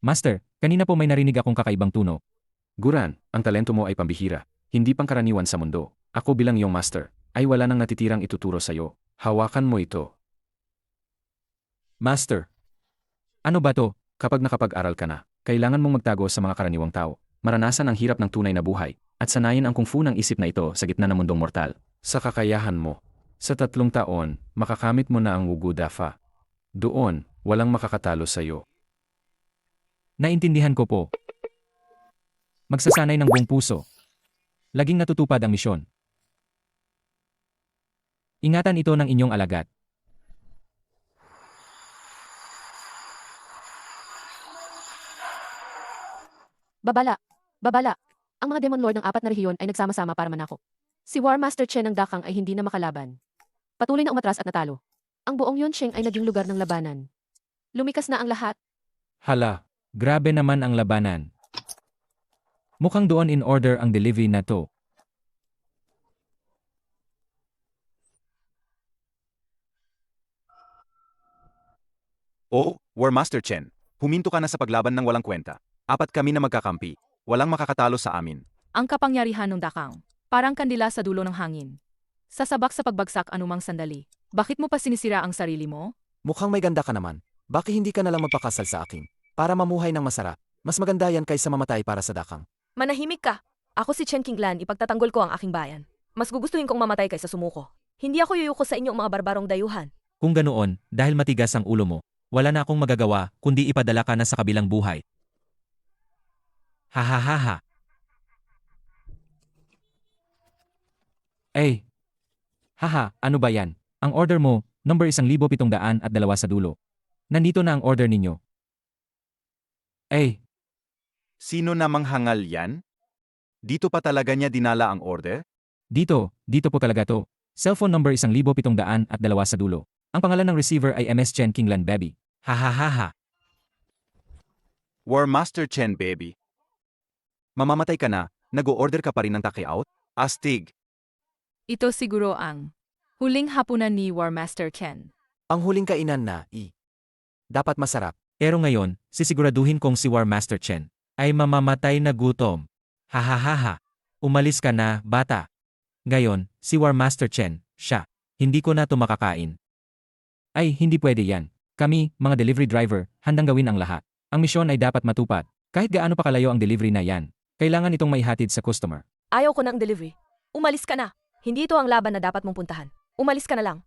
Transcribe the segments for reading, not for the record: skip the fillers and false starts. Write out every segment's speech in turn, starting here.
Master, kanina po may narinig akong kakaibang tunog. Guran, ang talento mo ay pambihira. Hindi pangkaraniwan sa mundo. Ako bilang iyong master, ay wala nang natitirang ituturo sa'yo. Hawakan mo ito. Master, Ano ba to? Kapag nakapag-aral ka na, kailangan mong magtago sa mga karaniwang tao, maranasan ang hirap ng tunay na buhay, at sanayin ang kung fu ng isip na ito sa gitna ng mundong mortal. Sa kakayahan mo, sa 3 taon, makakamit mo na ang Wugu Dafa. Doon, walang makakatalo sa'yo. naintindihan ko po. Magsasanay ng buong puso. Laging natutupad ang misyon. Ingatan ito ng inyong alagad. Babala! Babala! Ang mga Demon Lord ng 4 na rehiyon ay nagsama-sama para manako. Si War Master Chen ng Dakang ay hindi na makalaban. Patuloy na umatras at natalo. Ang buong Yunsheng ay naging lugar ng labanan. Lumikas na ang lahat. Hala, grabe naman ang labanan. Mukhang doon in order ang delivery na to. Oh, War Master Chen, huminto ka na sa paglaban ng walang kwenta. 4 kami na magkakampi. Walang makakatalo sa amin. Ang kapangyarihan ng Dakang, parang kandila sa dulo ng hangin. Sasabak sa pagbagsak anumang sandali. Bakit mo pa sinisira ang sarili mo? Mukhang may ganda ka naman. Bakit hindi ka nalang magpakasal sa akin? Para mamuhay ng masarap. Mas maganda yan kaysa mamatay para sa dakang. Manahimik ka. Ako si Chen Qinglan, ipagtatanggol ko ang aking bayan. Mas gugustuhin kong mamatay kaysa sumuko. Hindi ako yuyuko sa inyong mga barbarong dayuhan. Kung ganoon, dahil matigas ang ulo mo, wala na akong magagawa kundi ipadala ka na sa kabilang buhay. Hahaha. Eh. Haha, ano ba yan? Ang order mo, number 1,702 sa dulo. Nandito na ang order ninyo. Eh, Sino namang hangal yan? Dito pa talaga niya dinala ang order? dito po talaga to. Cellphone number 1,702 sa dulo. Ang pangalan ng receiver ay MS Chen Qinglan Baby. Hahaha. War Master Chen, baby. Mamamatay ka na, nag-o-order ka pa rin ng take-out? Astig. Ito siguro ang huling hapunan ni War Master Chen. Ang huling kainan na, dapat masarap. Pero ngayon, sisiguraduhin kong si War Master Chen ay mamamatay na gutom. Hahaha. Umalis ka na, bata. Ngayon, si War Master Chen, siya. Hindi ko na to makakain. Ay, hindi pwede yan. Kami, mga delivery driver, handang gawin ang lahat. Ang misyon ay dapat matupad. Kahit gaano pa kalayo ang delivery na yan, kailangan itong maihatid sa customer. Ayaw ko ng delivery. Umalis ka na. Hindi ito ang laban na dapat mong puntahan. Umalis ka na lang.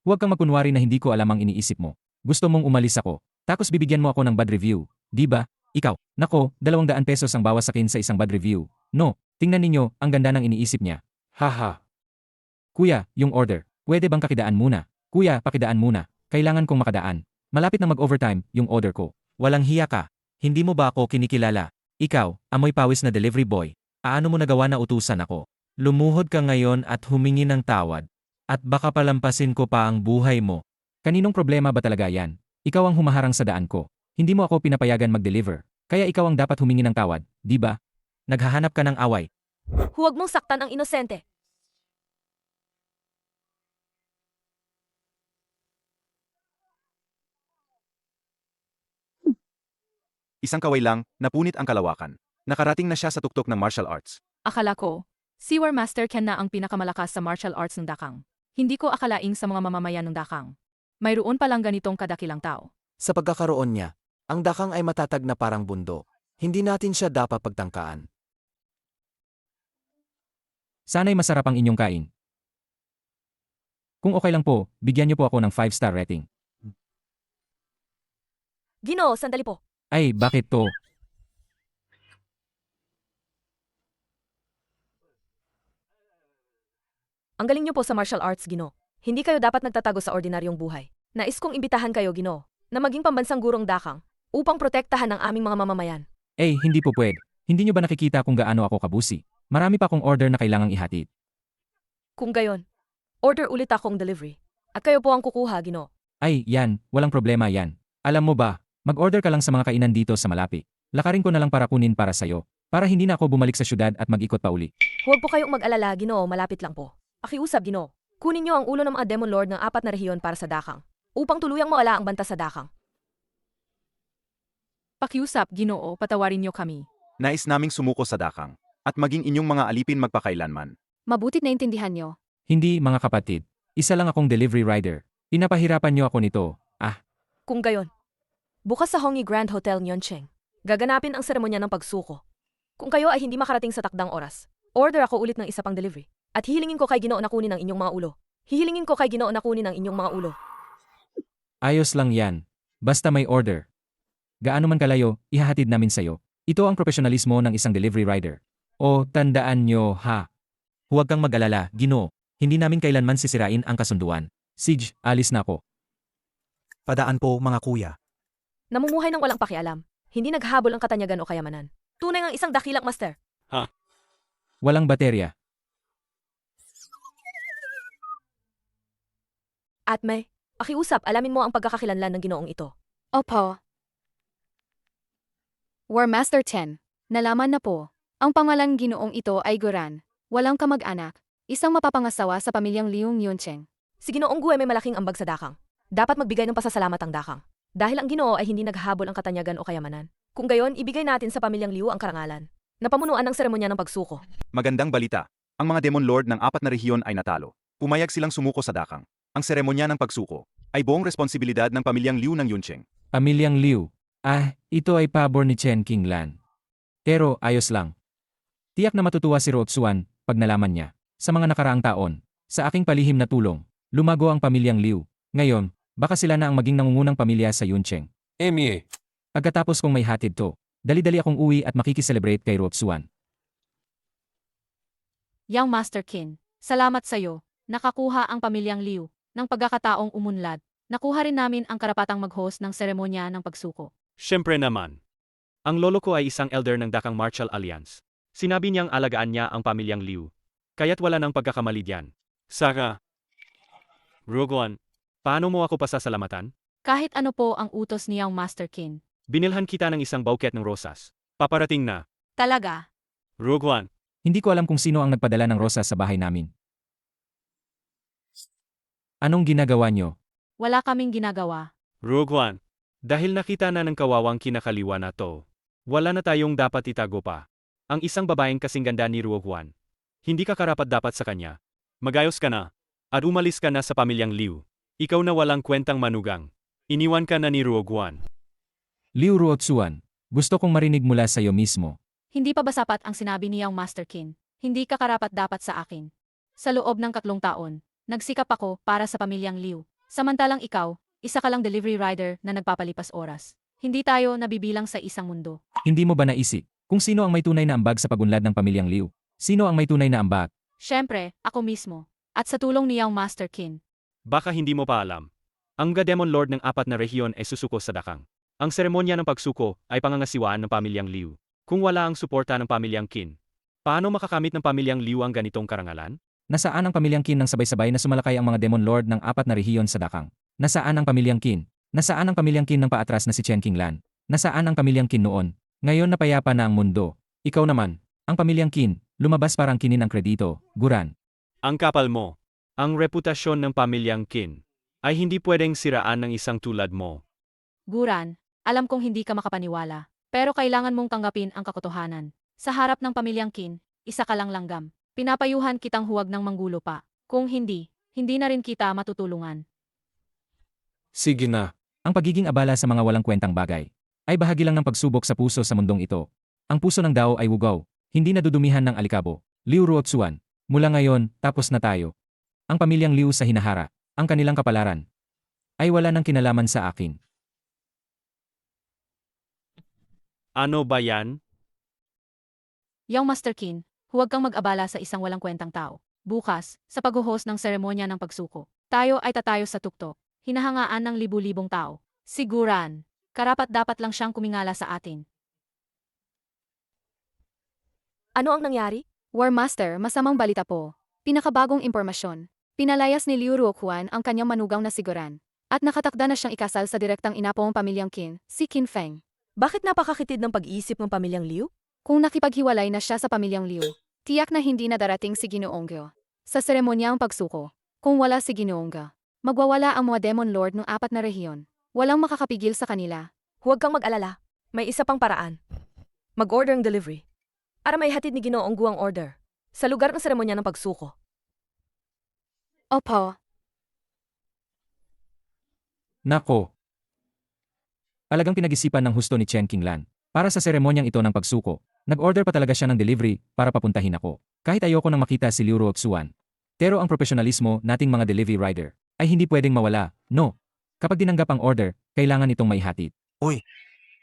Huwag kang magkunwari na hindi ko alam ang iniisip mo. Gusto mong umalis ako, tapos bibigyan mo ako ng bad review, di ba? Ikaw, nako, 200 pesos ang bawas sakin sa isang bad review. No, tingnan ninyo, ang ganda ng iniisip niya. Haha. Kuya, yung order. Pwede bang kakidaan muna? Kuya, pakidaan muna. Kailangan kong makadaan. Malapit na mag-overtime, yung order ko. Walang hiya ka. Hindi mo ba ako kinikilala? Ikaw, amoy pawis na delivery boy. Aano mo nagawa na utusan ako? Lumuhod ka ngayon at humingi ng tawad. At baka palampasin ko pa ang buhay mo. Kaninong problema ba talaga yan? Ikaw ang humaharang sa daan ko. Hindi mo ako pinapayagan mag-deliver. Kaya ikaw ang dapat humingi ng tawad, di ba? Naghahanap ka ng away. Huwag mong saktan ang inosente. Isang kaway lang, napunit ang kalawakan. Nakarating na siya sa tuktok ng martial arts. Akala ko, si War Master Chen na ang pinakamalakas sa martial arts ng Dakang. Hindi ko akalaing sa mga mamamayan ng Dakang. Mayroon palang ganitong kadakilang tao. Sa pagkakaroon niya, ang dakang ay matatag na parang bundok. Hindi natin siya dapat pagtangkaan. Sana'y masarap ang inyong kain. Kung okay lang po, bigyan niyo po ako ng 5-star rating. Ginoo, sandali po. Ay, bakit to? Ang galing niyo po sa martial arts, Ginoo. Hindi kayo dapat nagtatago sa ordinaryong buhay. Nais kong imbitahan kayo, Ginoo, na maging pambansang gurong Dakang upang protektahan ang aming mga mamamayan. Eh, hindi po pwede. Hindi niyo ba nakikita kung gaano ako kabusi? Marami pa akong order na kailangang ihatid. Kung gayon, order ulit akong delivery. At kayo po ang kukuha, Ginoo. Ay, yan, walang problema yan. Alam mo ba, mag-order ka lang sa mga kainan dito sa malapit. Lakarin ko na lang para kunin para sa'yo. Para hindi na ako bumalik sa syudad at mag-ikot pa uli. Huwag po kayong mag-alala, Ginoo, malapit lang po. Pakiusap, Ginoo. Kunin niyo ang ulo ng mga Demon Lord ng 4 na rehiyon para sa Dakang upang tuluyang mawala ang banta sa Dakang. Pakiusap, Ginoo, patawarin niyo kami. Nais naming sumuko sa dakang, at maging inyong mga alipin magpakailanman. Mabutit na intindihan nyo. Hindi, mga kapatid. Isa lang akong delivery rider. Pinapahirapan niyo ako nito. Kung gayon, bukas sa Hongi Grand Hotel Myeongcheng, gaganapin ang seremonya ng pagsuko. Kung kayo ay hindi makarating sa takdang oras, order ako ulit ng isa pang delivery. At hihilingin ko kay Ginoo na kunin ang inyong mga ulo. Hihilingin ko kay Ginoo na kunin ang inyong mga ulo. Ayos lang yan. Basta may order. Gaano man kalayo, ihahatid namin sa'yo. Ito ang profesionalismo ng isang delivery rider. O, tandaan nyo, ha? Huwag kang mag-alala, Ginoo. Hindi namin kailanman sisirain ang kasunduan. Sige, alis na ako. Padaan po, mga kuya. Namumuhay ng walang pakialam. Hindi naghahabol ang katanyagan o kayamanan. Tunay ngang isang dakilang master. Walang baterya. At may, pakiusap, alamin mo ang pagkakakilanlan ng Ginoong ito. Opo. War Master Chen, nalaman na po. Ang pangalang Ginoong ito ay Goran. Walang kamag-anak. Isang mapapangasawa sa pamilyang Liu Myeongcheng. Si Ginoong Gu ay may malaking ambag sa dakang. Dapat magbigay ng pasasalamat ang dakang. Dahil ang Ginoo ay hindi naghahabol ang katanyagan o kayamanan. Kung gayon, ibigay natin sa pamilyang Liu ang karangalan. Napamunuan ng seremonya ng pagsuko. Magandang balita. Ang mga Demon Lord ng 4 na rehiyon ay natalo. Pumayag silang sumuko sa dakang. Ang seremonya ng pagsuko ay buong responsibilidad ng pamilyang Liu ng Yuncheng. Pamilyang Liu. Ito ay pabor ni Chen Qinglan. Pero ayos lang. Tiyak na matutuwa si Rotsuan pag nalaman niya. Sa mga nakaraang taon, sa aking palihim na tulong, lumago ang pamilyang Liu. Ngayon, baka sila na ang maging nangungunang pamilya sa Yuncheng. Pagkatapos kong may hatid to, dali-dali akong uwi at makikiselebrate kay Rotsuan. Yang Master Qin, salamat sa'yo. Nakakuha ang pamilyang Liu ng pagkakataong umunlad. Nakuha rin namin ang karapatang mag-host ng seremonya ng pagsuko. Siyempre naman. Ang lolo ko ay isang elder ng Dakang Martial Alliance. Sinabi niyang alagaan niya ang pamilyang Liu. Kaya't wala nang pagkakamali diyan. Saka, Ruguan, paano mo ako pasasalamatan? Kahit ano po ang utos ni Yang Master Qin. Binilhan kita ng isang bouquet ng rosas. Paparating na. Talaga? Ruguan, Hindi ko alam kung sino ang nagpadala ng rosas sa bahay namin. Anong ginagawa niyo? Wala kaming ginagawa. Ruguan, dahil nakita na ng kawawang kinakaliwa na to, wala na tayong dapat itago pa. Ang isang babaeng kasing ganda ni Ruguan. Hindi ka karapat dapat sa kanya. Magayos ka na. At umalis ka na sa pamilyang Liu. Ikaw na walang kwentang manugang. Iniwan ka na ni Ruguan. Liu Ruotsuan, gusto kong marinig mula sa iyo mismo. Hindi pa ba sapat ang sinabi ni Yang Master Qin? Hindi ka karapat dapat sa akin. Sa loob ng 3 taon, nagsikap ako para sa pamilyang Liu. Samantalang ikaw, isa ka lang delivery rider na nagpapalipas oras. Hindi tayo nabibilang sa isang mundo. Hindi mo ba naisip kung sino ang may tunay na ambag sa pagunlad ng pamilyang Liu? Sino ang may tunay na ambag? Siyempre, ako mismo. At sa tulong ni Yang Master Qin. Baka hindi mo pa alam. Ang Demon Lord ng 4 na rehiyon ay susuko sa Dakang. Ang seremonya ng pagsuko ay pangangasiwaan ng pamilyang Liu. Kung wala ang suporta ng pamilyang Qin, paano makakamit ng pamilyang Liu ang ganitong karangalan? Nasaan ang pamilyang Qin nang sabay-sabay na sumalakay ang mga Demon Lord ng 4 na rehiyon sa Dakang? Nasaan ang pamilyang Qin? Nasaan ang pamilyang Qin ng paatras na si Chen Qinglan? Nasaan ang pamilyang Qin noon? Ngayon napayapa na ang mundo. Ikaw naman, ang pamilyang Qin, lumabas parang kinin ang kredito, Guran. Ang kapal mo. Ang reputasyon ng pamilyang Qin ay hindi pwedeng siraan ng isang tulad mo. Guran, alam kong hindi ka makapaniwala. Pero kailangan mong tanggapin ang katotohanan. Sa harap ng pamilyang Qin, isa ka lang langgam. Pinapayuhan kitang huwag ng manggulo pa. Kung hindi, hindi na rin kita matutulungan. Sige na. Ang pagiging abala sa mga walang kwentang bagay ay bahagi lang ng pagsubok sa puso sa mundong ito. Ang puso ng Dao ay wugaw, hindi nadudumihan ng alikabo. Liu Ruotsuan, mula ngayon, tapos na tayo. Ang pamilyang Liu sa hinahara, ang kanilang kapalaran, ay wala nang kinalaman sa akin. Ano ba yan? Yang Master Qin, huwag kang mag-abala sa isang walang kwentang tao. Bukas, sa pag-host ng seremonya ng pagsuko, tayo ay tatayo sa tuktok. Hinahangaan ng libu-libong tao. Siguran, karapat-dapat lang siyang kumingala sa atin. Ano ang nangyari? War Master, masamang balita po. Pinakabagong impormasyon. Pinalayas ni Liu Ruoquan ang kanyang manugang na si Goran. At nakatakda na siyang ikasal sa direktang inapong pamilyang Qin, si Qin Feng. Bakit napakakitid ng pag-iisip ng pamilyang Liu? Kung nakipaghiwalay na siya sa pamilyang Liu, tiyak na hindi na darating si Ginoong Gyo sa seremonyang pagsuko. Kung wala si Ginoong Gyo, magwawala ang mga Demon Lord ng 4 na rehiyon. Walang makakapigil sa kanila. Huwag kang mag-alala. May isa pang paraan. Mag-order ng delivery. Para may hatid ni Ginoong Gu ang order. Sa lugar ng seremonya ng pagsuko. Opo. Nako. Talagang pinag-isipan ng husto ni Chen Qinglan. Para sa seremonyang ito ng pagsuko, nag-order pa talaga siya ng delivery para papuntahin ako. Kahit ayoko nang makita si Liu Ruoxuan. Pero ang profesionalismo nating mga delivery rider ay hindi pwedeng mawala, no? Kapag dinanggap ang order, kailangan itong maihatid.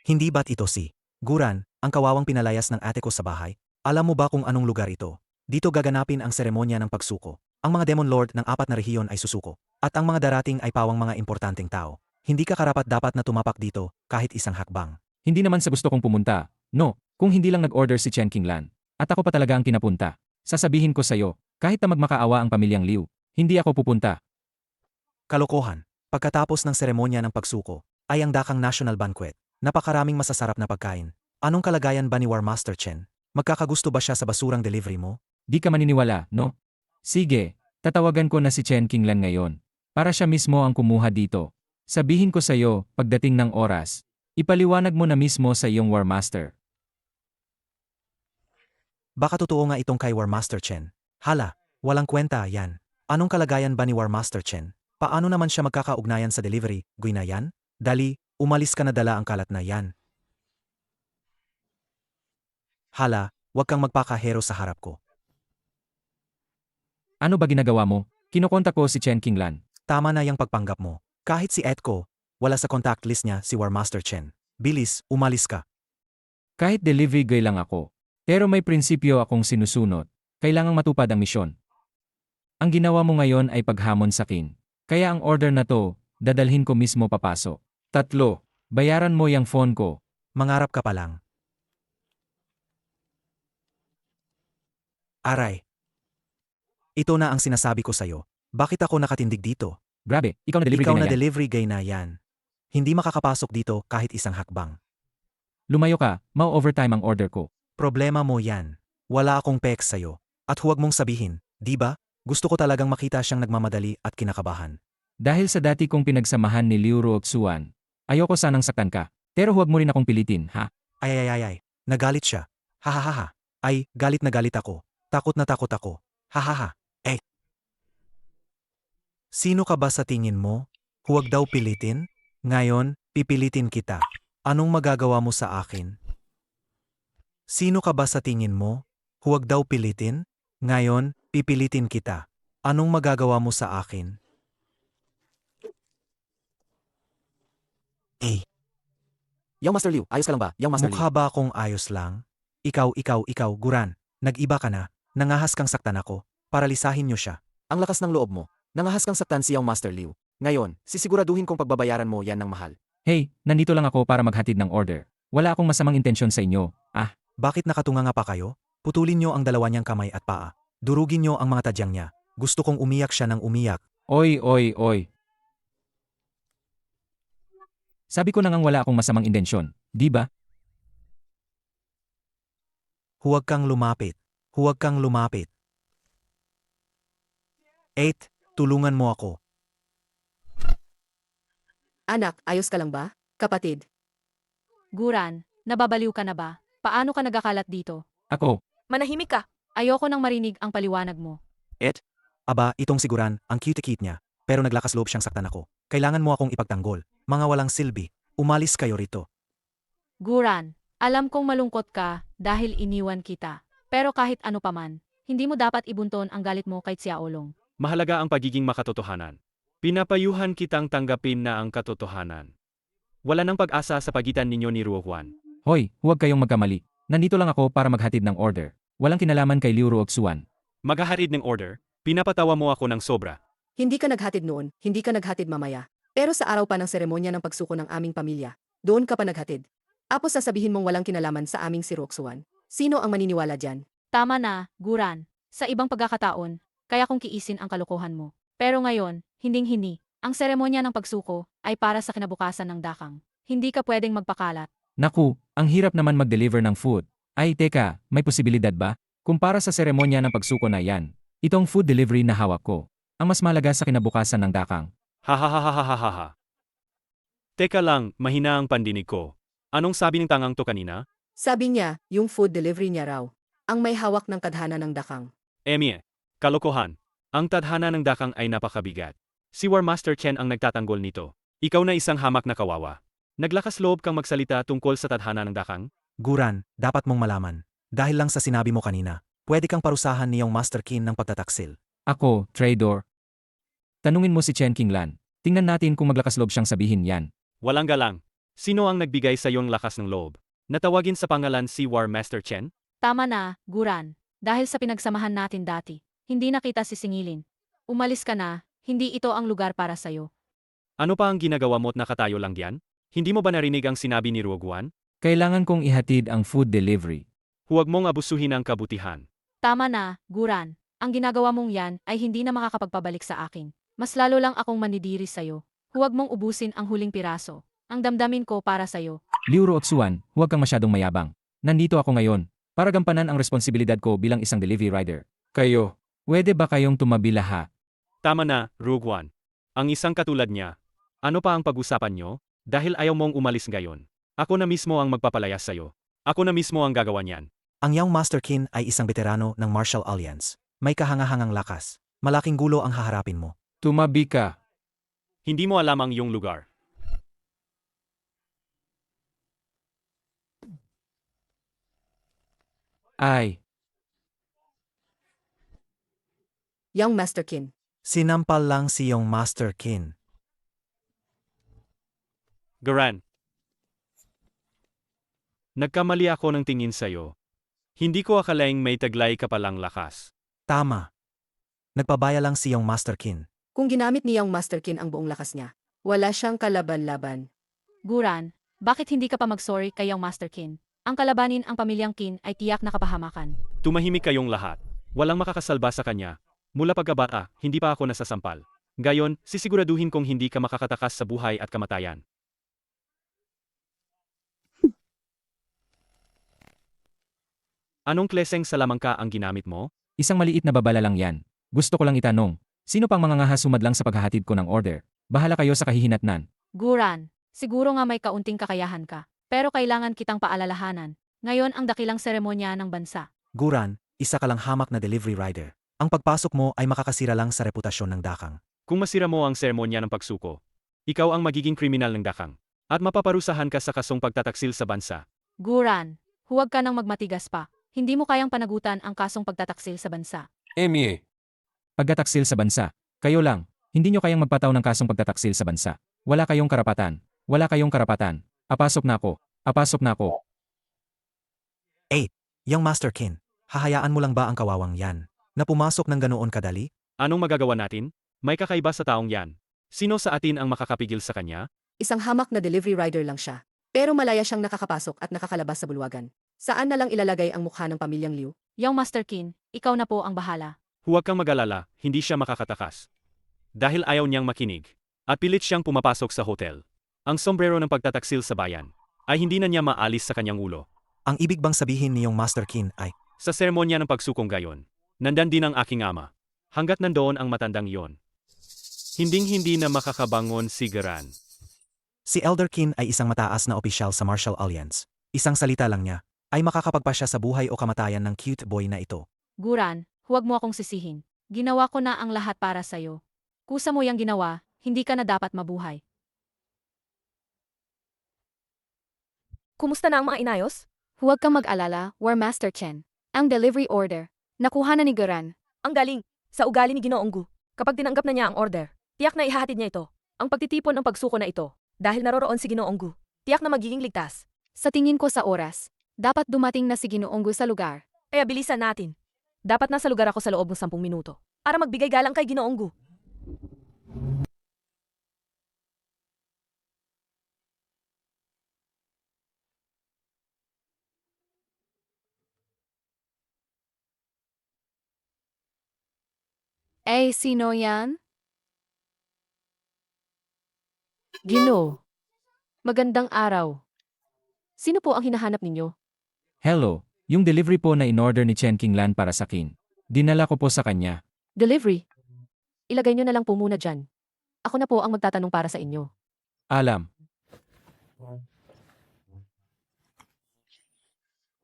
Hindi ba't ito si Guran, ang kawawang pinalayas ng ate ko sa bahay? Alam mo ba kung anong lugar ito? Dito gaganapin ang seremonya ng pagsuko. Ang mga Demon Lord ng 4 na rehiyon ay susuko. At ang mga darating ay pawang mga importanteng tao. Hindi ka karapat-dapat na tumapak dito kahit isang hakbang. Hindi naman sa gusto kong pumunta, no? Kung hindi lang nag-order si Chen Qinglan. At ako pa talaga ang kinapunta. Sasabihin ko sa'yo, kahit na magmakaawa ang pamilyang Liu, hindi ako pupunta. Kalokohan. Pagkatapos ng seremonya ng pagsuko, ay ang Dakang National Banquet. Napakaraming masasarap na pagkain. Anong kalagayan ba ni War Master Chen? Magkakagusto ba siya sa basurang delivery mo? Di ka maniniwala, no? Sige, tatawagan ko na si Chen Qinglan ngayon. Para siya mismo ang kumuha dito. Sabihin ko sa'yo, pagdating ng oras, ipaliwanag mo na mismo sa iyong War Master. Baka totoo nga itong kay War Master Chen. Hala, walang kwenta yan. Anong kalagayan ba ni War Master Chen? Paano naman siya magkakaugnayan sa delivery, Guy na yan? Dali, umalis ka na dala ang kalat na yan. Hala, wag kang magpakahero sa harap ko. Ano ba ginagawa mo? Kinukontak ko si Chen Qinglan. Tama na yung pagpanggap mo. Kahit si Ed ko, wala sa contact list niya si War Master Chen. Bilis, umalis ka. Kahit delivery guy lang ako. Pero may prinsipyo akong sinusunod. Kailangang matupad ang misyon. Ang ginawa mo ngayon ay paghamon sa akin. Kaya ang order na to, dadalhin ko mismo papasok. 3. Bayaran mo yung phone ko. Mangarap ka pa lang. Aray. Ito na ang sinasabi ko sa'yo. Bakit ako nakatindig dito? Grabe, ikaw na delivery Ikaw guy na na yan. delivery guy na yan. Hindi makakapasok dito kahit isang hakbang. Lumayo ka, mau-overtime ang order ko. Problema mo yan. Wala akong pek sa'yo. At huwag mong sabihin, di ba? Gusto ko talagang makita siyang nagmamadali at kinakabahan. Dahil sa dati kong pinagsamahan ni Liu Ruoxuan, ayoko sanang saktan ka. Pero huwag mo rin akong pilitin, ha? Ay. Nagalit siya. Hahaha. Ay, galit na galit ako. Takot na takot ako. Hahaha. Sino ka ba sa tingin mo? Huwag daw pilitin? Ngayon, pipilitin kita. Anong magagawa mo sa akin? Sino ka ba sa tingin mo? Huwag daw pilitin? Ngayon, pipilitin kita. Anong magagawa mo sa akin? Yang Master Liu, ayos ka lang ba? Yang Master Liu. Mukha ba akong ayos lang? Ikaw, Guran. Nag-iba ka na. Nangahas kang saktan ako. Paralisahin niyo siya. Ang lakas ng loob mo. Nangahas kang saktan si Yang Master Liu. Ngayon, sisiguraduhin kong pagbabayaran mo yan ng mahal. Hey, nandito lang ako para maghatid ng order. Wala akong masamang intensyon sa inyo. Bakit nakatunganga pa kayo? Putulin niyo ang dalawa niyang kamay at paa. Durugin niyo ang mga tadyang niya. Gusto kong umiyak siya ng umiyak. Oy. Sabi ko na ngang wala akong masamang intensyon, di ba? Huwag kang lumapit. Huwag kang lumapit. 8. Tulungan mo ako. Anak, ayos ka lang ba? Kapatid. Guran, nababaliw ka na ba? Paano ka nagakalat dito? Ako, Manahimik ka. Ayoko nang marinig ang paliwanag mo. Aba, itong siguran, ang cute-cute niya. Pero naglakas loob siyang saktan ako. Kailangan mo akong ipagtanggol. Mga walang silbi. Umalis kayo rito. Guran, alam kong malungkot ka dahil iniwan kita. Pero kahit ano paman, hindi mo dapat ibunton ang galit mo kay Xiaolong. Mahalaga ang pagiging makatotohanan. Pinapayuhan kitang tanggapin na ang katotohanan. Wala nang pag-asa sa pagitan ninyo ni Ruohuan. hoy, huwag kayong magkamali. Nandito lang ako para maghatid ng order. Walang kinalaman kay Liu Ruoxuan. Maghaharid ng order, pinapatawa mo ako ng sobra. Hindi ka naghatid noon, hindi ka naghatid mamaya. Pero sa araw pa ng seremonya ng pagsuko ng aming pamilya, doon ka pa naghatid. Tapos sasabihin mong walang kinalaman sa aming si Roxuan. Sino ang maniniwala dyan? Tama na, Guran. Sa ibang pagkakataon, kaya kong kiisin ang kalokohan mo. Pero ngayon, hinding-hindi. Ang seremonya ng pagsuko ay para sa kinabukasan ng dakang. Hindi ka pwedeng magpakalat. Naku, ang hirap naman mag-deliver ng food. Ay teka, may posibilidad ba? Kumpara sa seremonya ng pagsuko na yan, itong food delivery na hawak ko, ang mas mahalaga sa kinabukasan ng dakang. Hahaha. Teka lang, mahina ang pandinig ko. Anong sabi ng tangang to kanina? Sabi niya, yung food delivery niya raw. Ang may hawak ng kadhana ng dakang. Emie, kalokohan. Ang tadhana ng dakang ay napakabigat. Si War Master Chen ang nagtatanggol nito. Ikaw na isang hamak na kawawa. Naglakas loob kang magsalita tungkol sa tadhana ng dakang? Guran, dapat mong malaman. Dahil lang sa sinabi mo kanina, pwede kang parusahan niyong Master Qin ng pagtataksil. Ako, traitor. Tanungin mo si Chen Qinglan. Tingnan natin kung maglakas loob siyang sabihin yan. Walang galang. Sino ang nagbigay sa iyong lakas ng loob? Natawagin sa pangalan si War Master Chen? Tama na, Guran. Dahil sa pinagsamahan natin dati, hindi na kita sisingilin. Umalis ka na, hindi ito ang lugar para sa'yo. Ano pa ang ginagawa mo't nakatayo lang diyan? Hindi mo ba narinig ang sinabi ni Ruoguan? Kailangan kong ihatid ang food delivery. Huwag mong abusuhin ang kabutihan. Tama na, Guran. Ang ginagawa mong yan ay hindi na makakapagpabalik sa akin. Mas lalo lang akong manidiri sa'yo. Huwag mong ubusin ang huling piraso. Ang damdamin ko para sa'yo. Liu Ruotsuan, huwag kang masyadong mayabang. Nandito ako ngayon para gampanan ang responsibilidad ko bilang isang delivery rider. Kayo, pwede ba kayong tumabi lahat? Tama na, Ruoguan. Ang isang katulad niya. Ano pa ang pag-usapan nyo? Dahil ayaw mong umalis ngayon. Ako na mismo ang magpapalayas sa'yo. Ako na mismo ang gagawa niyan. Ang young Master Qin ay isang veterano ng Martial Alliance. May kahangahangang lakas. Malaking gulo ang haharapin mo. Tumabi ka. Hindi mo alam ang iyong lugar. Ay, Young Master Qin. Sinampal lang si young Master Qin. Garan. Nagkamali ako ng tingin sa'yo. Hindi ko akalaing may taglay ka palang lakas. Tama. Nagpabaya lang si young Master Qin. Kung ginamit ni Young Master Qin ang buong lakas niya, wala siyang kalaban-laban. Guran, bakit hindi ka pa mag-sorry kay Young Master Qin? Ang kalabanin ang pamilyang Qin ay tiyak na kapahamakan. Tumahimik kayong lahat. Walang makakasalba sa kanya. Mula pagkabata, hindi pa ako nasasampal. Gayon, sisiguraduhin kong hindi ka makakatakas sa buhay at kamatayan. Anong kleseng salamangka ang ginamit mo? isang maliit na babala lang yan. Gusto ko lang itanong, sino pang mga ngahasumad lang sa paghahatid ko ng order? Bahala kayo sa kahihinatnan. Guran, siguro nga may kaunting kakayahan ka. Pero kailangan kitang paalalahanan. Ngayon ang dakilang seremonya ng bansa. Guran, isa ka lang hamak na delivery rider. Ang pagpasok mo ay makakasira lang sa reputasyon ng dakang. Kung masira mo ang seremonya ng pagsuko, ikaw ang magiging kriminal ng dakang. At mapaparusahan ka sa kasong pagtataksil sa bansa. Guran, huwag ka nang magmatigas pa. Hindi mo kayang panagutan ang kasong pagtataksil sa bansa. Emie. Pagtataksil sa bansa. Kayo lang, hindi nyo kayang magpataw ng kasong pagtataksil sa bansa. Wala kayong karapatan. Wala kayong karapatan. Apasok na ako. Apasok na ako. Young Master Qin, hahayaan mo lang ba ang kawawang yan na pumasok ng ganoon kadali? Anong magagawa natin? May kakaiba sa taong yan. Sino sa atin ang makakapigil sa kanya? Isang hamak na delivery rider lang siya. Pero malaya siyang nakakapasok at nakakalabas sa bulwagan. Saan na lang ilalagay ang mukha ng pamilyang Liu? Young Master Qin, ikaw na po ang bahala. Huwag kang mag-alala, hindi siya makakatakas. Dahil ayaw niyang makinig. At pilit siyang pumapasok sa hotel. Ang sombrero ng pagtataksil sa bayan ay hindi na niya maalis sa kanyang ulo. Ang ibig bang sabihin ni young Master Qin ay, Sa seremonya ng pagsukong gayon, nandan din ang aking ama. Hanggat nandoon ang matandang iyon. Hinding-hindi na makakabangon si Garan. si Elder Qin ay isang mataas na opisyal sa Martial Alliance. Isang salita lang niya, ay makakapagpasya sa buhay o kamatayan ng cute boy na ito. Guran, huwag mo akong sisihin. Ginawa ko na ang lahat para sa'yo. Kusa mo yang ginawa, hindi ka na dapat mabuhay. Kumusta na ang mga inayos? Huwag kang mag-alala, War Master Chen. Ang delivery order. Nakuha na ni Guran. Ang galing. Sa ugali ni Ginoong Gu. Kapag tinanggap na niya ang order, tiyak na ihahatid niya ito. Ang pagtitipon ng pagsuko na ito. Dahil naroroon si Ginoong Gu, tiyak na magiging ligtas. Sa tingin ko sa oras, dapat dumating na si Ginoong Gu sa lugar. Kaya bilisan natin. Dapat nasa lugar ako sa loob ng 10 minuto. Para magbigay galang kay Ginoong Gu. Sino yan? Gino. Magandang araw. Sino po ang hinahanap ninyo? Hello, yung delivery po na in-order ni Chen Qinglan para sa akin. Dinala ko po sa kanya. Delivery. Ilagay nyo na lang po muna dyan. Ako na po ang magtatanong para sa inyo. Alam.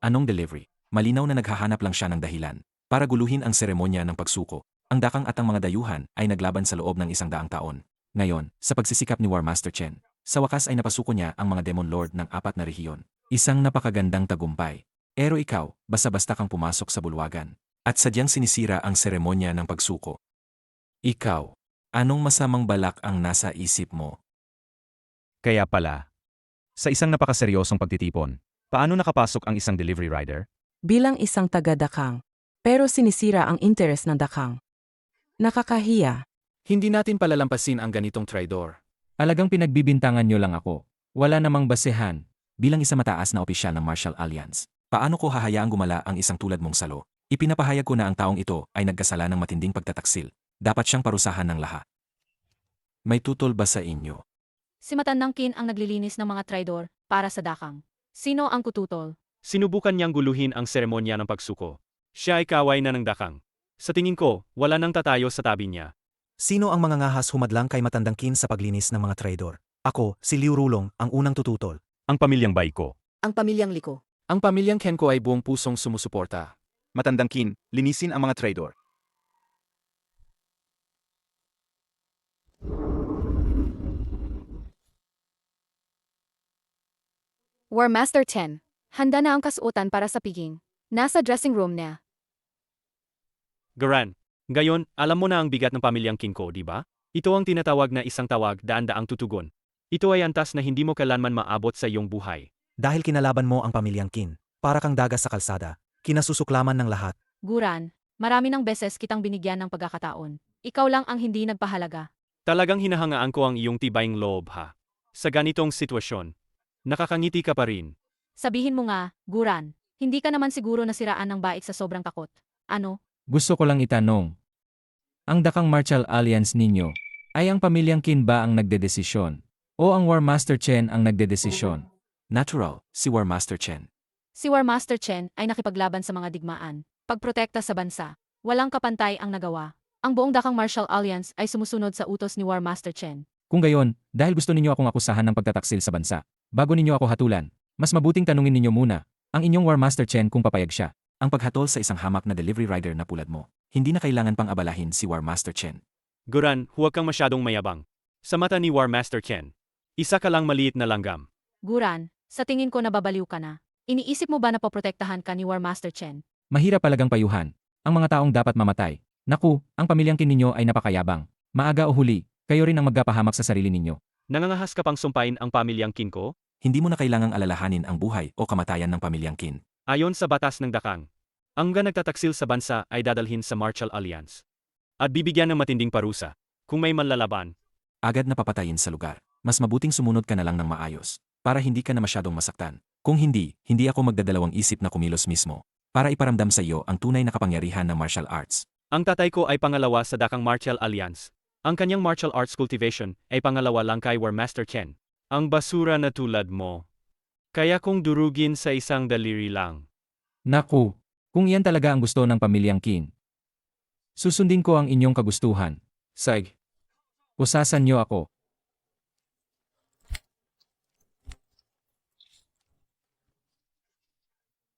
Anong delivery? Malinaw na naghahanap lang siya ng dahilan para guluhin ang seremonya ng pagsuko. Ang dakang at ang mga dayuhan ay naglaban sa loob ng 100 taon. Ngayon, sa pagsisikap ni War Master Chen, sa wakas ay napasuko niya ang mga Demon Lord ng 4 na rehiyon. Isang napakagandang tagumpay. Pero ikaw, basta-basta kang pumasok sa bulwagan at sadyang sinisira ang seremonya ng pagsuko. Ikaw, anong masamang balak ang nasa isip mo? Kaya pala, sa isang napakaseryosong pagtitipon, paano nakapasok ang isang delivery rider? Bilang isang taga-dakang, pero sinisira ang interes ng dakang. Nakakahiya. Hindi natin palalampasin ang ganitong traidor. Alagang pinagbibintangan nyo lang ako. Wala namang basehan. Bilang isa mataas na opisyal ng Martial Alliance, paano ko hahayaang gumala ang isang tulad mong salo? Ipinapahayag ko na ang taong ito ay nagkasala ng matinding pagtataksil. Dapat siyang parusahan ng lahat. May tutol ba sa inyo? Si Matandang Qin ang naglilinis ng mga traidor para sa dakang. Sino ang kututol? Sinubukan niyang guluhin ang seremonya ng pagsuko. Siya ay kaway na ng dakang. Sa tingin ko, wala nang tatayo sa tabi niya. Sino ang mga ngahas humadlang kay Matandang Qin sa paglinis ng mga traidor? Ako, si Liu Rulong, ang unang tututol. Ang pamilyang Baiko. Ang pamilyang Liko. Ang pamilyang Kenko ay buong pusong sumusuporta. Matandang Qin, linisin ang mga traidor. War Master Chen, handa na ang kasuotan para sa piging. Nasa dressing room niya. Garan, ngayon, alam mo na ang bigat ng pamilyang Kinko, di ba? Ito ang tinatawag na isang tawag daan-daang tutugon. Ito ay antas na hindi mo kailanman maabot sa iyong buhay. Dahil kinalaban mo ang pamilyang Qin, para kang dagas sa kalsada, kinasusuklaman ng lahat. Guran, marami ng beses kitang binigyan ng pagkakataon. Ikaw lang ang hindi nagpahalaga. Talagang hinahangaan ko ang iyong tibayng loob ha. Sa ganitong sitwasyon, nakakangiti ka pa rin. Sabihin mo nga, Guran, hindi ka naman siguro nasiraan ng bait sa sobrang takot. Ano? Gusto ko lang itanong. Ang dakang Martial Alliance ninyo, ay ang pamilyang Qin ba ang nagdedesisyon? O ang War Master Chen ang nagdedesisyon? Natural, si War Master Chen. Si War Master Chen ay nakipaglaban sa mga digmaan, pagprotekta sa bansa. Walang kapantay ang nagawa. Ang buong dakang Martial Alliance ay sumusunod sa utos ni War Master Chen. Kung gayon, dahil gusto ninyo akong akusahan ng pagtataksil sa bansa, bago ninyo ako hatulan, mas mabuting tanungin ninyo muna, ang inyong War Master Chen kung papayag siya. Ang paghatol sa isang hamak na delivery rider na pulad mo, hindi na kailangan pang abalahin si War Master Chen. Guran, huwag kang masyadong mayabang. Sa mata ni War Master Chen, isa ka lang maliit na langgam. Guran, sa tingin ko nababaliw ka na. Iniisip mo ba na poprotektahan ka ni War Master Chen? Mahirap talagang payuhan. Ang mga taong dapat mamatay. Naku, ang pamilyang Qin ninyo ay napakayabang. Maaga o huli, kayo rin ang magpapahamak sa sarili ninyo. Nangangahas ka pang sumpain ang pamilyang Kinko? Hindi mo na kailangang alalahanin ang buhay o kamatayan ng pamilyang Qin. Ayon sa batas ng dakang, ang nagtataksil sa bansa ay dadalhin sa Martial Alliance. At bibigyan ng matinding parusa, kung may manlalaban. Agad na papatayin sa lugar. Mas mabuting sumunod ka na lang ng maayos, para hindi ka na masyadong masaktan. Kung hindi, hindi ako magdadalawang isip na kumilos mismo, para iparamdam sa iyo ang tunay na kapangyarihan ng martial arts. Ang tatay ko ay pangalawa sa dakang Martial Alliance. Ang kanyang martial arts cultivation ay pangalawa lang kay War Master Chen. Ang basura na tulad mo. Kaya kung durugin sa isang daliri lang. Naku, kung iyan talaga ang gusto ng pamilyang Qin. Susundin ko ang inyong kagustuhan. Sige. Usasan niyo ako.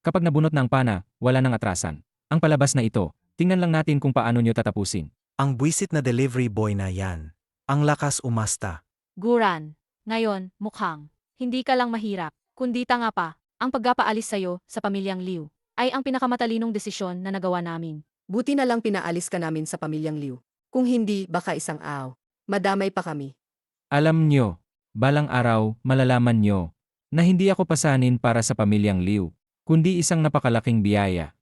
Kapag nabunot na ang pana, wala nang atrasan. Ang palabas na ito, tingnan lang natin kung paano niyo tatapusin. Ang buwisit na delivery boy na yan. Ang lakas umasta. Guran, ngayon, mukhang, hindi ka lang mahirap, kundi tanga pa. Ang pagpapaalis sa'yo sa pamilyang Liu ay ang pinakamatalinong desisyon na nagawa namin. Buti na lang pinaalis ka namin sa pamilyang Liu. Kung hindi, baka isang madamay pa kami. Alam niyo, balang araw, malalaman niyo, na hindi ako pasanin para sa pamilyang Liu, kundi isang napakalaking biyaya.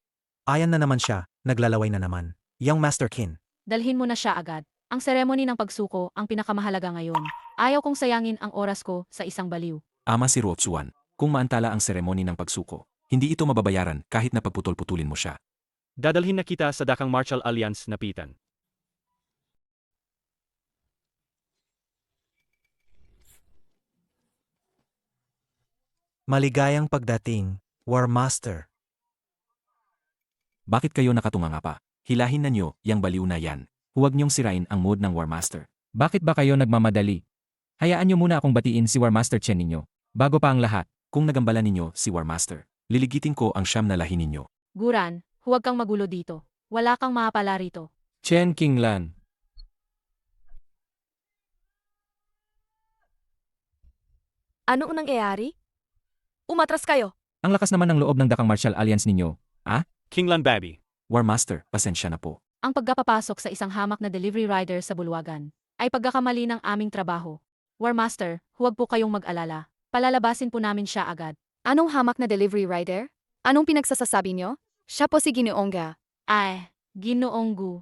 Ayan na naman siya, naglalaway na naman. Young Master Qin. Dalhin mo na siya agad. Ang seremony ng pagsuko ang pinakamahalaga ngayon. Ayaw kong sayangin ang oras ko sa isang baliw. Ama si Ruotsuan, kung maantala ang seremony ng pagsuko, hindi ito mababayaran kahit na pagputol-putulin mo siya. Dadalhin na kita sa dakang Martial Alliance na pitan. Maligayang pagdating, War Master. Bakit kayo nakatunganga pa? Hilahin na niyo, yang baliw na yan. Huwag niyong sirain ang mood ng War Master. Bakit ba kayo nagmamadali? Hayaan niyo muna akong batiin si War Master Chen ninyo. Bago pa ang lahat, Kung nagambala ninyo si War Master, Liligitin ko ang siyam na lahi ninyo. Guran, huwag kang magulo dito. Wala kang mapala rito. Chen Qinglan. Anong nangyayari? Umatras kayo. Ang lakas naman ng loob ng Dakang Martial Alliance ninyo. Kinglan Babi. War Master, pasensya na po. Ang pagkapapasok sa isang hamak na delivery rider sa bulwagan ay pagkakamali ng aming trabaho. War Master, huwag po kayong mag-alala. Palalabasin po namin siya agad. Anong hamak na delivery rider? Anong pinagsasasabi nyo? Siya po si Ginoongga. Ay, Ginoong Gu.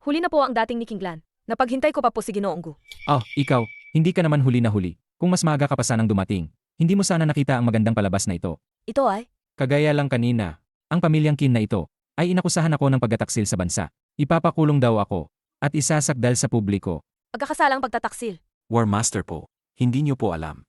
Huli na po ang dating ni Kinglan. Napaghintay ko pa po si Ginoong Gu. Oh, ikaw, hindi ka naman huli na huli. Kung mas maaga ka pa sanang dumating, hindi mo sana nakita ang magandang palabas na ito. Ito ay, Kagaya lang kanina, ang pamilyang Qin na ito, ay inakusahan ako ng pagtataksil sa bansa. Ipapakulong daw ako, at isasakdal sa publiko. pagkakasalang pagtataksil. War Master po, hindi niyo po alam.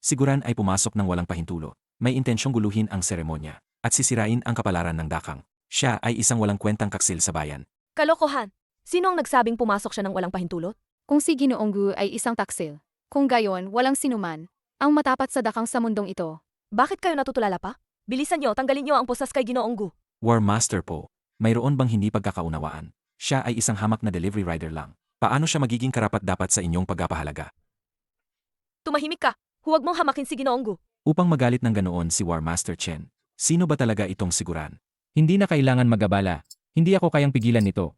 Siguran ay pumasok ng walang pahintulot. May intensyong guluhin ang seremonya at sisirain ang kapalaran ng Dakang. Siya ay isang walang kwentang kaksil sa bayan. Kalokohan. Sino ang nagsabing pumasok siya ng walang pahintulot? Kung si Ginoonggu ay isang taksil. Kung gayon, walang sinuman. Ang matapat sa dakang sa mundong ito. Bakit kayo natutulala pa? Bilisan niyo, tanggalin niyo ang posas kay Ginoong Gu. War Master po, mayroon bang hindi pagkakaunawaan? Siya ay isang hamak na delivery rider lang. Paano siya magiging karapat-dapat sa inyong pagpapahalaga? Tumahimik ka. Huwag mong hamakin si Ginoong Gu. Upang magalit ng ganoon si War Master Chen, sino ba talaga itong siguran? Hindi na kailangan magabala. Hindi ako kayang pigilan nito.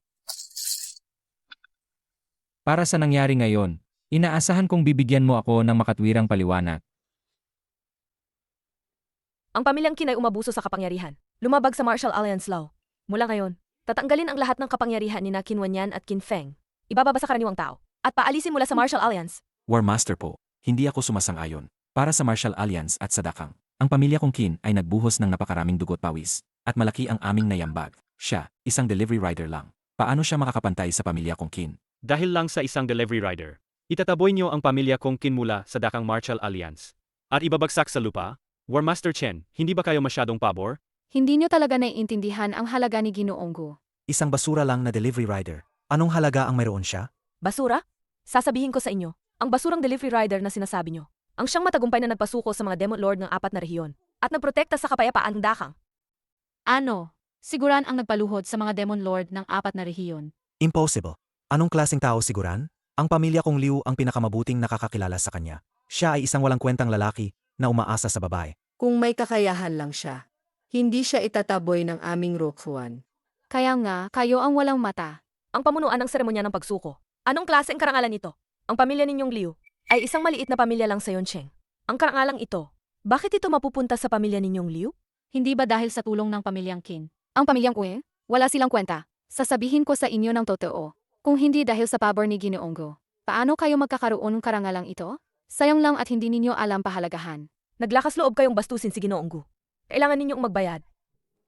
Para sa nangyari ngayon, inaasahan kong bibigyan mo ako ng makatwirang paliwanag. Ang pamilyang Qin ay umabuso sa kapangyarihan. Lumabag sa Martial Alliance Law. Mula ngayon, tatanggalin ang lahat ng kapangyarihan ni na Qin Wanyan at Qin Feng. Ibababa sa karaniwang tao. At paalisin mula sa Martial Alliance. War Master po, hindi ako sumasang-ayon. Para sa Martial Alliance at sa Dakang, ang pamilya kong Qin ay nagbuhos ng napakaraming dugot pawis. At malaki ang aming nayambag. Siya, isang delivery rider lang. Paano siya makakapantay sa pamilya kong Qin? Dahil lang sa isang delivery rider, itataboy niyo ang pamilya kong Qin mula sa Dakang Martial Alliance. At ibabagsak sa lupa? War Master Chen, hindi ba kayo masyadong pabor? Hindi nyo talaga naiintindihan ang halaga ni Ginoonggu. Isang basura lang na delivery rider. Anong halaga ang mayroon siya? Basura? Sasabihin ko sa inyo, ang basurang delivery rider na sinasabi nyo, ang siyang matagumpay na nagpasuko sa mga Demon Lord ng 4 na rehiyon at nagprotekta sa kapayapaan ng Dakang. Ano? Siguran ang nagpaluhod sa mga Demon Lord ng 4 na rehiyon. Impossible. Anong klaseng tao siguran? Ang pamilya kong Liu ang pinakamabuting nakakakilala sa kanya. Siya ay isang walang kwentang lalaki na umaasa sa babae. Kung may kakayahan lang siya, hindi siya itataboy ng aming Rokuan. Kaya nga, kayo ang walang mata. Ang pamunuan ng seremonya ng pagsuko. Anong klaseng karangalan ito? Ang pamilya ninyong Liu ay isang maliit na pamilya lang sa Yoncheng. Ang karangalang ito, bakit ito mapupunta sa pamilya ninyong Liu? Hindi ba dahil sa tulong ng pamilyang Qin? Ang pamilyang Kue, wala silang kwenta. Sasabihin ko sa inyo ng totoo. Kung hindi dahil sa pabor ni Ginoonggu, paano kayo magkakaroon ng karangalang ito? Sayang lang at hindi ninyo alam pahalagahan. Naglakas loob kayong bastusin si Ginoong Gu. Kailangan ninyong magbayad.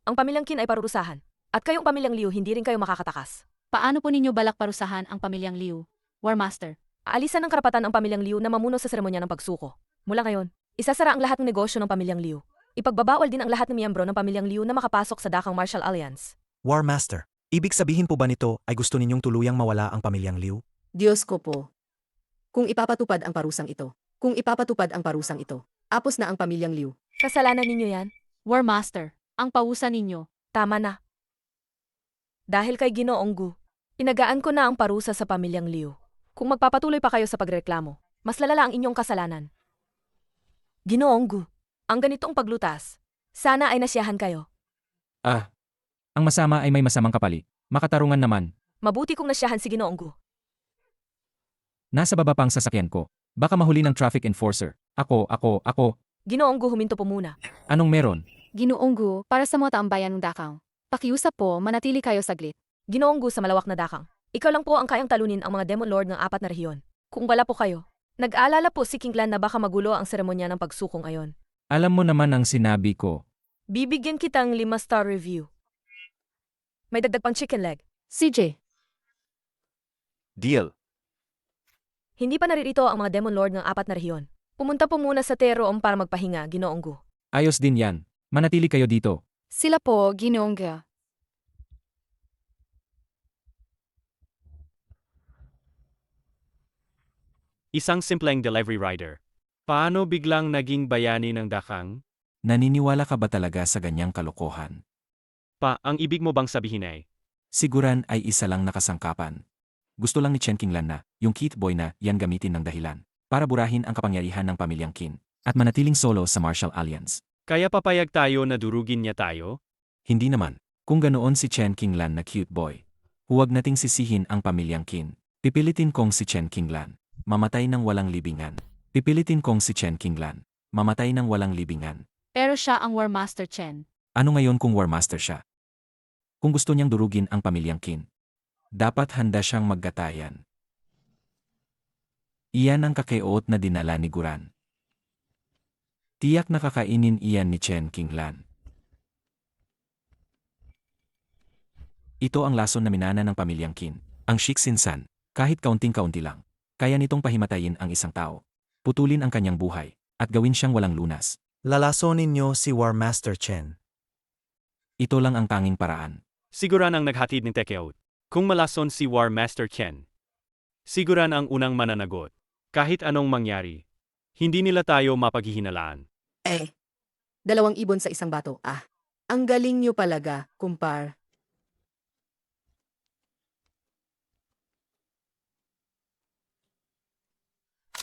Ang pamilyang Qin ay parurusahan. At kayong pamilyang Liu hindi rin kayo makakatakas. Paano po ninyo balak parusahan ang pamilyang Liu? War Master. Aalisan ng karapatan ang pamilyang Liu na mamuno sa seremonya ng pagsuko. Mula ngayon, isasara ang lahat ng negosyo ng pamilyang Liu. Ipagbabawal din ang lahat ng miyembro ng pamilyang Liu na makapasok sa Dakang Martial Alliance. War Master, ibig sabihin po ba nito ay gusto ninyong tuluyang mawala ang pamilyang Liu? Diyos ko po. Kung ipapatupad ang parusang ito, apos na ang pamilyang Liu. Kasalanan ninyo yan? War Master. Ang pausa ninyo. Tama na. Dahil kay Ginoong Gu, inagaan ko na ang parusa sa pamilyang Liu. Kung magpapatuloy pa kayo sa pagreklamo, mas lalala ang inyong kasalanan. Ginoong Gu, ang ganitong paglutas, sana ay nasiyahan kayo. Ang masama ay may masamang kapalit. Makatarungan naman. Mabuti kung nasiyahan si Ginoong Gu. Nasa baba pa ang sasakyan ko. Baka mahuli ng traffic enforcer. Ako. Ginoong Gu, huminto po muna. Anong meron? Ginoonggu, para sa mga taambayan ng dakang. Pakiusap po, manatili kayo saglit. Ginoong Gu sa malawak na Dakang. Ikaw lang po ang kayang talunin ang mga Demon Lord ng 4 na rehiyon. Kung wala po kayo, nag-aalala po si Kinglan na baka magulo ang seremonya ng pagsukong ayon. Alam mo naman ang sinabi ko. Bibigyan kitang 5-star review. May dagdag pang chicken leg. CJ, Deal. Hindi pa naririto ang mga Demon Lord ng 4 na rehiyon. Pumunta po muna sa Teroom para magpahinga, Ginoong Gu. Ayos din yan. Manatili kayo dito. sila po, Ginoonggu. Isang simpleng delivery rider. Paano biglang naging bayani ng dakang? Naniniwala ka ba talaga sa ganyang kalokohan? Ang ibig mo bang sabihin ay, Siguran ay isa lang nakasangkapan. Gusto lang ni Chen Qinglan na, yung Keith Boy na, yan gamitin ng dahilan, para burahin ang kapangyarihan ng pamilyang Qin, at manatiling solo sa Martial Alliance. kaya papayag tayo na durugin niya tayo? Hindi naman. Kung ganoon si Chen Qinglan na cute boy, huwag nating sisihin ang pamilyang Qin. Pipilitin kong si Chen Qinglan, mamatay ng walang libingan. Pipilitin kong si Chen Qinglan, mamatay ng walang libingan. Pero siya ang War Master Chen. Ano ngayon kung War Master siya? Kung gusto niyang durugin ang pamilyang Qin, dapat handa siyang maggatayan. Iyan ang kakaiot na dinala ni Guran. Tiyak na kakainin iyan ni Chen Qinglan. Ito ang lason na minana ng pamilyang Qin, ang Shixinsan, kahit kaunting-kaunti lang. Kaya nitong pahimatayin ang isang tao, putulin ang kanyang buhay, at gawin siyang walang lunas. Lalasonin niyo si War Master Chen. Ito lang ang tanging paraan. Siguran ang naghatid ng takeout. Kung malason si War Master Chen, siguran ang unang mananagot. Kahit anong mangyari, hindi nila tayo mapaghihinalaan. 2 ibon sa isang bato. Ang galing niyo palaga, kumpar.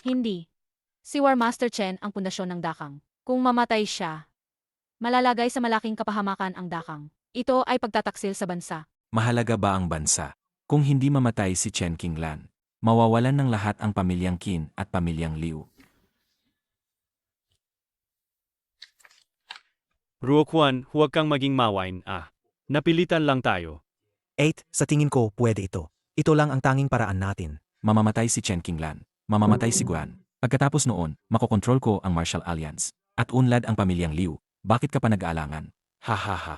Hindi. Si War Master Chen ang pundasyon ng dakang. Kung mamatay siya, malalagay sa malaking kapahamakan ang dakang. Ito ay pagtataksil sa bansa. Mahalaga ba ang bansa? Kung hindi mamatay si Chen Qinglan, mawawalan ng lahat ang pamilyang Qin at pamilyang Liu. Ruokwan, huwag kang maging mawain. Napilitan lang tayo. 8, sa tingin ko pwede ito. Ito lang ang tanging paraan natin. Mamamatay si Chen Qinglan, mamamatay si Guan. Pagkatapos noon, makokontrol ko ang Martial Alliance. At unlad ang pamilyang Liu. Bakit ka pa nag-aalangan? Ha ha ha.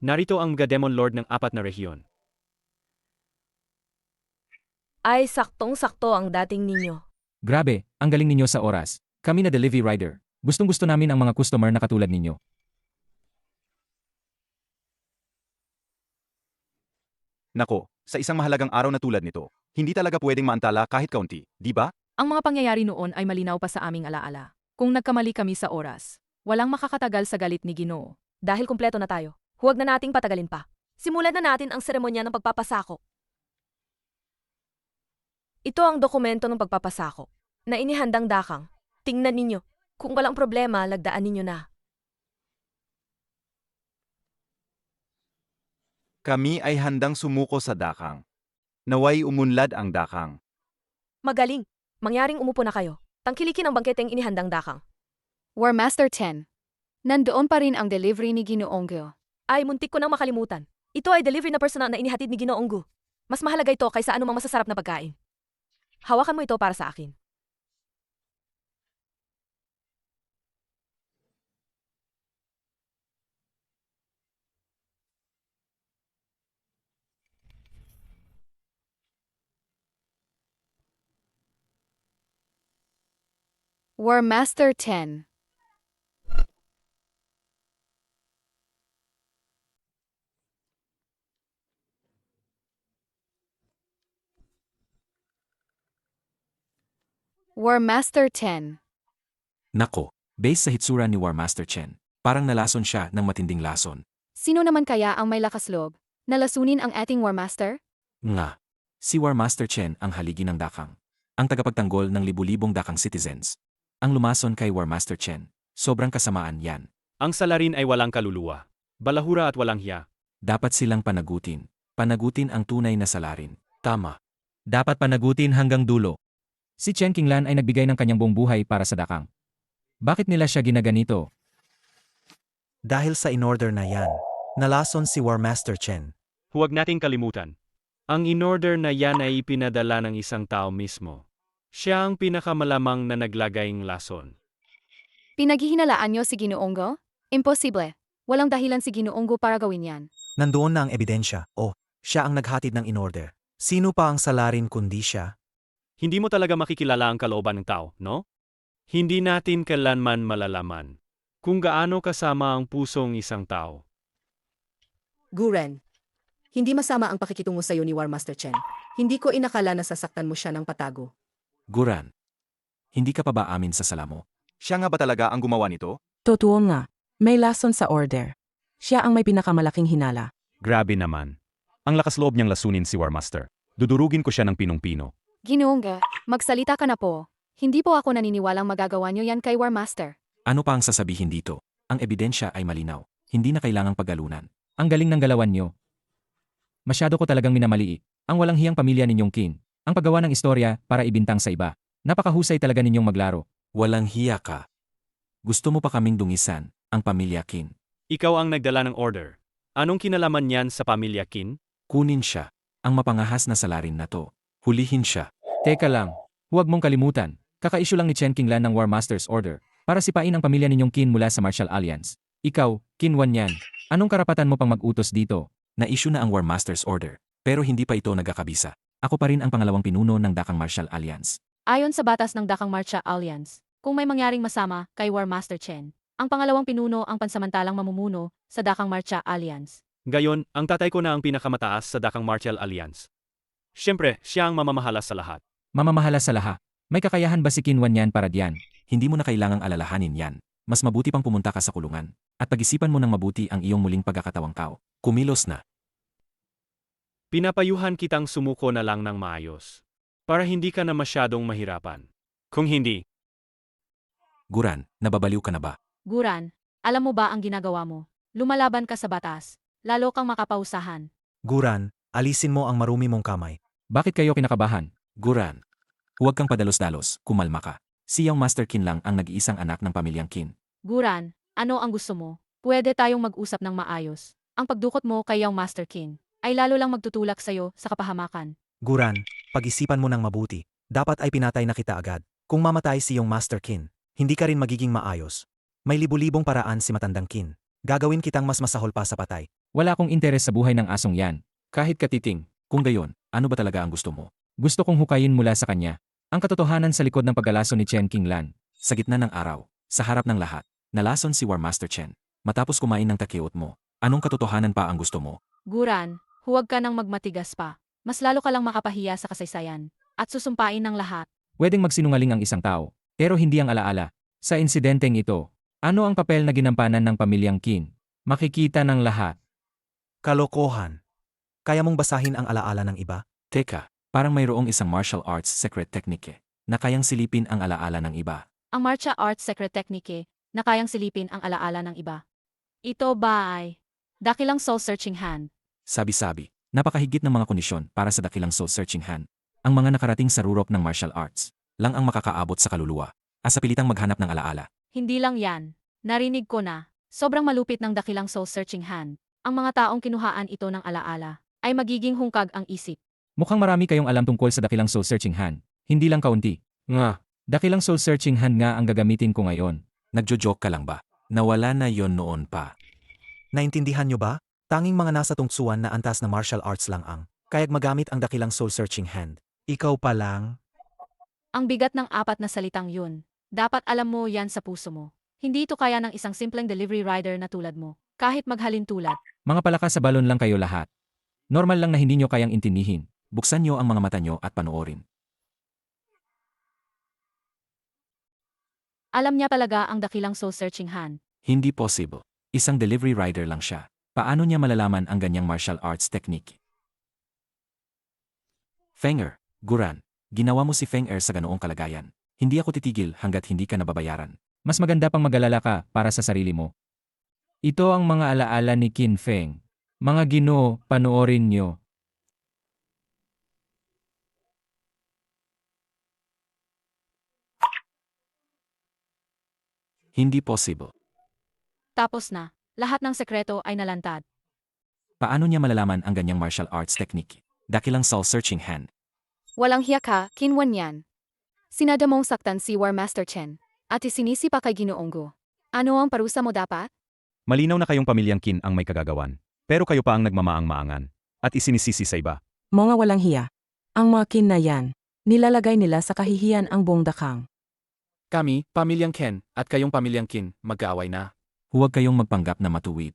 Narito ang mga Demon Lord ng 4 na rehiyon. Ay saktong-sakto ang dating ninyo. Grabe, ang galing ninyo sa oras. Kami na delivery rider. Gustong-gusto namin ang mga customer na katulad ninyo. Nako, sa isang mahalagang araw na tulad nito, hindi talaga pwedeng maantala kahit kaunti, di ba? Ang mga pangyayari noon ay malinaw pa sa aming alaala. Kung nagkamali kami sa oras, walang makakatagal sa galit ni Ginoo. Dahil kumpleto na tayo, huwag na nating patagalin pa. Simulan na natin ang seremonya ng pagpapasako. Ito ang dokumento ng pagpapasako na inihandang dakang. Tingnan ninyo. Kung walang problema, lagdaan ninyo na. Kami ay handang sumuko sa dakang. Naway umunlad ang dakang. Magaling. Mangyaring umupo na kayo. Tangkilikin ang bangketeng inihandang dakang. War Master 10. Nandoon pa rin ang delivery ni Ginoong Gyo. Ay, muntik ko nang makalimutan. Ito ay delivery na personal na inihatid ni Ginoong Gu. Mas mahalaga ito kaysa anumang masasarap na pagkain. Hawakan mo ito para sa akin. War Master 10. War Master 10. Nako, based sa hitsura ni War Master Chen, parang nalason siya ng matinding lason. Sino naman kaya ang may lakas loob na lasunin ang ating War Master? Nga, si War Master Chen ang haligi ng dakang. Ang tagapagtanggol ng libu-libong dakang citizens. Ang lumason kay War Master Chen. Sobrang kasamaan yan. Ang salarin ay walang kaluluwa, balahura at walang hiya. Dapat silang panagutin. Panagutin ang tunay na salarin. Tama. Dapat panagutin hanggang dulo. Si Chen Qinglan ay nagbigay ng kanyang buong buhay para sa dakang. Bakit nila siya ginaganito? Dahil sa in-order na yan, nalason si War Master Chen. Huwag nating kalimutan. Ang in-order na yan ay ipinadala ng isang tao mismo. Siya ang pinakamalamang na naglagayng lason. Pinaghihinalaan niyo si Ginoong Gyo? Imposible. Walang dahilan si Ginoong Gyo para gawin yan. Nandoon na ang ebidensya. Siya ang naghatid ng in-order. Sino pa ang salarin kundi siya? Hindi mo talaga makikilala ang kalooban ng tao, no? Hindi natin kailanman malalaman kung gaano kasama ang pusong isang tao. Guren. Hindi masama ang pakikitungo sa'yo ni War Master Chen. Hindi ko inakala na sasaktan mo siya ng patago. Guran, hindi ka pa ba amin sa sala mo? Siya nga ba talaga ang gumawa nito? Totoo nga, may lason sa order. Siya ang may pinakamalaking hinala. Grabe naman. Ang lakas loob niyang lasunin si War Master. Dudurugin ko siya ng pinong-pino. Ginoong, magsalita ka na po. Hindi po ako naniniwalang magagawa niyo yan kay War Master. Ano pa ang sasabihin dito? Ang ebidensya ay malinaw. Hindi na kailangang paggalunan. Ang galing ng galawan nyo. Masyado ko talagang minamaliit. Ang walang hiyang pamilya ninyong Qin. Ang paggawa ng istorya para ibintang sa iba. Napakahusay talaga ninyong maglaro. Walang hiya ka. Gusto mo pa kaming dungisan, ang pamilya Qin. Ikaw ang nagdala ng order. Anong kinalaman niyan sa pamilya Qin? Kunin siya. Ang mapangahas na salarin na to. Hulihin siya. Teka lang. Huwag mong kalimutan. Kaka-issue lang ni Chen Qinglan ng War Master's Order para sipain ang pamilya ninyong Qin mula sa Martial Alliance. Ikaw, Qin Wanyan. Anong karapatan mo pang mag-utos dito? Na-issue na ang War Master's Order. Pero hindi pa ito nagkakabisa. Ako pa rin ang pangalawang pinuno ng Dakang Martial Alliance. Ayon sa batas ng Dakang Martial Alliance, kung may mangyaring masama kay War Master Chen, ang pangalawang pinuno ang pansamantalang mamumuno sa Dakang Martial Alliance. Gayon, ang tatay ko na ang pinakamataas sa Dakang Martial Alliance. Siyempre, siya ang mamamahala sa lahat. Mamamahala sa lahat. May kakayahan ba si Qin Wanyan para diyan? Hindi mo na kailangang alalahanin yan. Mas mabuti pang pumunta ka sa kulungan. At pag-isipan mo ng mabuti ang iyong muling pagkakatawang tao. Kumilos na. Pinapayuhan kitang sumuko na lang ng maayos. Para hindi ka na masyadong mahirapan. Kung hindi, Guran, nababaliw ka na ba? Guran, alam mo ba ang ginagawa mo? Lumalaban ka sa batas. Lalo kang makapausahan. Guran, alisin mo ang marumi mong kamay. Bakit kayo kinakabahan? Guran. Huwag kang padalos-dalos, kumalma ka. Si Yang Master Qin lang ang nag-iisang anak ng pamilyang Qin. Guran, ano ang gusto mo? Pwede tayong mag-usap ng maayos. Ang pagdukot mo kay Young Master Qin ay lalo lang magtutulak sa'yo sa kapahamakan. Guran, pag-isipan mo ng mabuti. Dapat ay pinatay na kita agad. Kung mamatay si iyong Master Qin, hindi ka rin magiging maayos. May libu-libong paraan si matandang Qin. Gagawin kitang mas masahol pa sa patay. Wala akong interes sa buhay ng asong yan. Kahit katiting, kung gayon, ano ba talaga ang gusto mo? Gusto kong hukayin mula sa kanya ang katotohanan sa likod ng paggalaso ni Chen Qinglan. Sa gitna ng araw, sa harap ng lahat, nalason si War Master Chen. Matapos kumain ng takiot mo, anong katotohanan pa ang gusto mo? Guran, huwag ka nang magmatigas pa. Mas lalo ka lang makapahiya sa kasaysayan at susumpain ng lahat. Pwedeng magsinungaling ang isang tao, pero hindi ang alaala. Sa insidenteng ito, ano ang papel na ginampanan ng pamilyang Qin? Makikita ng lahat. Kalokohan. Kaya mong basahin ang alaala ng iba? Teka, parang mayroong isang martial arts secret technique na kayang silipin ang alaala ng iba. Ang martial arts secret technique na kayang silipin ang alaala ng iba. Ito ba ay dakilang soul-searching hand? Sabi-sabi, napakahigit ng mga kondisyon para sa dakilang soul-searching hand. Ang mga nakarating sa rurok ng martial arts lang ang makakaabot sa kaluluwa, sa pilitang maghanap ng alaala. Hindi lang yan. Narinig ko na, sobrang malupit ng dakilang soul-searching hand. Ang mga taong kinuhaan ito ng alaala ay magiging hungkag ang isip. Mukhang marami kayong alam tungkol sa dakilang soul-searching hand. Hindi lang kaunti. Nga, Dakilang soul-searching hand nga ang gagamitin ko ngayon. nagjo-joke ka lang ba? Nawala na yon noon pa. Naintindihan nyo ba? Tanging mga nasa tungsuan na antas na martial arts lang ang kayag magamit ang dakilang soul-searching hand. Ikaw pa lang? Ang bigat ng 4 na salitang yun. Dapat alam mo yan sa puso mo. Hindi ito kaya ng isang simpleng delivery rider na tulad mo. Kahit maghalin tulad. Mga palakas sa balon lang kayo lahat. Normal lang na hindi nyo kayang intindihin. Buksan nyo ang mga mata nyo at panoorin. Alam niya talaga ang dakilang soul-searching hand. Hindi possible. Isang delivery rider lang siya. Paano niya malalaman ang ganyang martial arts technique? Fenger, Guran, ginawa mo si Fenger sa ganoong kalagayan. Hindi ako titigil hanggat hindi ka nababayaran. Mas maganda pang mag-alala ka para sa sarili mo. Ito ang mga alaala ni Qin Feng. Mga Ginoo, panoorin nyo. Hindi possible. Tapos na, lahat ng sekreto ay nalantad. Paano niya malalaman ang ganyang martial arts technique? Dakilang soul-searching hand. Walang hiya ka, Qin Wanyan. Sinada mong saktan si War Master Chen, at isinisi pa kay Ginoonggo. Ano ang parusa mo dapat? Malinaw na kayong pamilyang Qin ang may kagagawan. Pero kayo pa ang nagmamaang-maangan. At isinisisi sa iba. Mga walang hiya. Ang mga Qin na yan, nilalagay nila sa kahihiyan ang buong Dakang. Kami, pamilyang Ken, at kayong pamilyang Qin, mag-aaway na. Huwag kayong magpanggap na matuwid.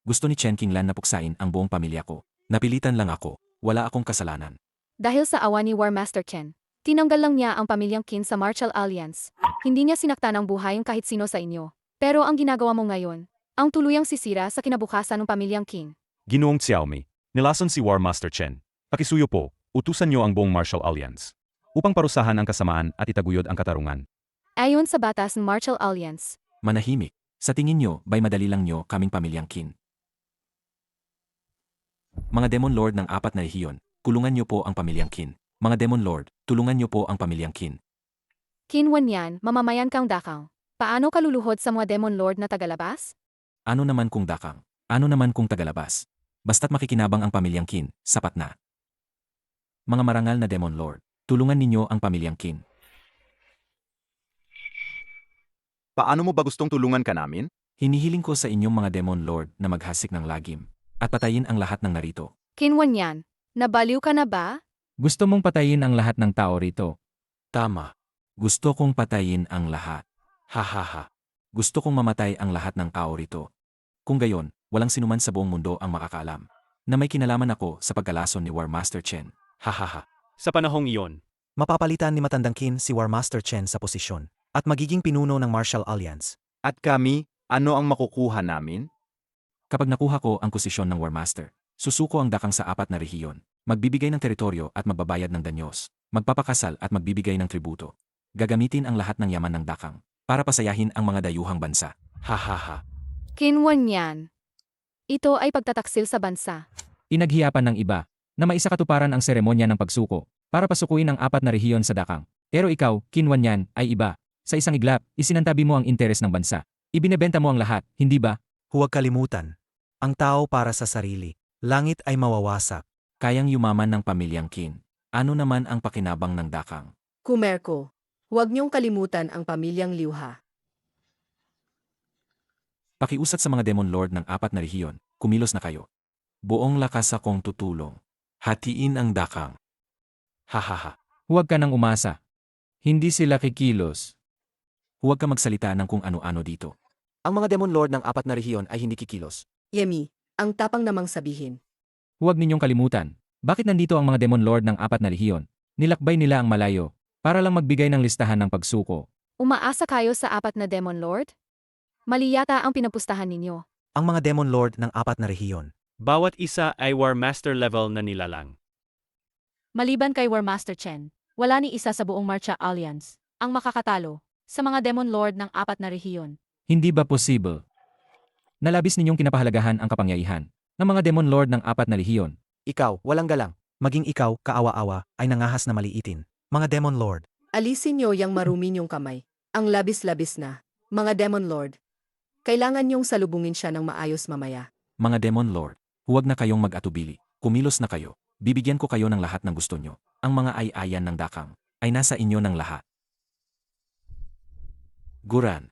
Gusto ni Chen Qinglan na puksain ang buong pamilya ko. Napilitan lang ako. Wala akong kasalanan. Dahil sa awa ni War Master Chen, tinanggal lang niya ang pamilyang Qin sa Martial Alliance. Hindi niya sinaktan ng buhay ang kahit sino sa inyo. Pero ang ginagawa mo ngayon, ang tuluyang sisira sa kinabukasan ng pamilyang Qin. Ginoong Xiaomi, nilason si War Master Chen. Pakisuyo po, utusan niyo ang buong Martial Alliance upang parusahan ang kasamaan at itaguyod ang katarungan. Ayon sa batas ng Martial Alliance, Manahimik. Sa tingin nyo, ba'y madali lang nyo kaming pamilyang Qin? Mga Demon Lord ng 4 na rehiyon, kulungan nyo po ang pamilyang Qin. Mga Demon Lord, tulungan nyo po ang pamilyang Qin. Qin Wanyan, mamamayan kang dakang. Paano ka luluhod sa mga Demon Lord na tagalabas? Ano naman kung dakang? Ano naman kung tagalabas? Basta't makikinabang ang pamilyang Qin, sapat na. Mga marangal na Demon Lord, tulungan ninyo ang pamilyang Qin. Paano mo ba gustong tulungan ka namin? Hinihiling ko sa inyong mga Demon Lord na maghasik ng lagim at patayin ang lahat ng narito. Qin Wanyan, nabaliw ka na ba? Gusto mong patayin ang lahat ng tao rito? Tama. Gusto kong patayin ang lahat. Hahaha. Gusto kong mamatay ang lahat ng tao rito. Kung gayon, walang sinuman sa buong mundo ang makakaalam na may kinalaman ako sa pagkalason ni War Master Chen. Hahaha. Sa panahong iyon, Mapapalitan ni Matandang Qin si War Master Chen sa posisyon at magiging pinuno ng Martial Alliance. At kami, ano ang makukuha namin? Kapag nakuha ko ang posisyon ng War Master, susuko ang dakang sa 4 na rehiyon, magbibigay ng teritoryo at magbabayad ng danyos, magpapakasal at magbibigay ng tributo. Gagamitin ang lahat ng yaman ng dakang para pasayahin ang mga dayuhang bansa. Hahaha. Qin Wanyan, ito ay pagtataksil sa bansa. Inaghiyapan ng iba na maisakatuparan ang seremonya ng pagsuko para pasukuin ang 4 na rehiyon sa dakang. Pero ikaw, Qin Wanyan, ay iba. Sa isang iglap, isinantabi mo ang interes ng bansa. Ibinebenta mo ang lahat, hindi ba? Huwag kalimutan. Ang tao para sa sarili. Langit ay mawawasak. Kayang yumaman ng pamilyang Qin. Ano naman ang pakinabang ng dakang? Kumerko, huwag niyong kalimutan ang pamilyang Liuha. Pakiusap sa mga Demon Lord ng 4 na rehiyon, kumilos na kayo. Buong lakas akong tutulong. Hatiin ang dakang. Hahaha. Huwag ka nang umasa. Hindi sila kikilos. Huwag ka magsalita ng kung ano-ano dito. Ang mga Demon Lord ng 4 na rehiyon ay hindi kikilos. Yemi, ang tapang namang sabihin. Huwag ninyong kalimutan. Bakit nandito ang mga Demon Lord ng 4 na rehiyon? Nilakbay nila ang malayo para lang magbigay ng listahan ng pagsuko. Umaasa kayo sa 4 na Demon Lord? Mali yata ang pinapustahan ninyo. Ang mga Demon Lord ng 4 na rehiyon. bawat isa ay War Master level na nilalang. Maliban kay War Master Chen, wala ni isa sa buong Martial Alliance ang makakatalo sa mga Demon Lord ng 4 na rehiyon. Hindi ba posible? Nalabis ninyong kinapahalagahan ang kapangyarihan ng mga Demon Lord ng 4 na rehiyon. Ikaw, walang galang. Maging ikaw, kaawa-awa, ay nangahas na maliitin. Mga Demon Lord. Alisin niyo yang marumi niyong kamay. Ang labis-labis na. Mga Demon Lord. Kailangan niyong salubungin siya ng maayos mamaya. Mga Demon Lord, huwag na kayong mag-atubili. Kumilos na kayo. Bibigyan ko kayo ng lahat ng gusto nyo. Ang mga ay-ayan ng dakang ay nasa inyo ng lahat. Guran.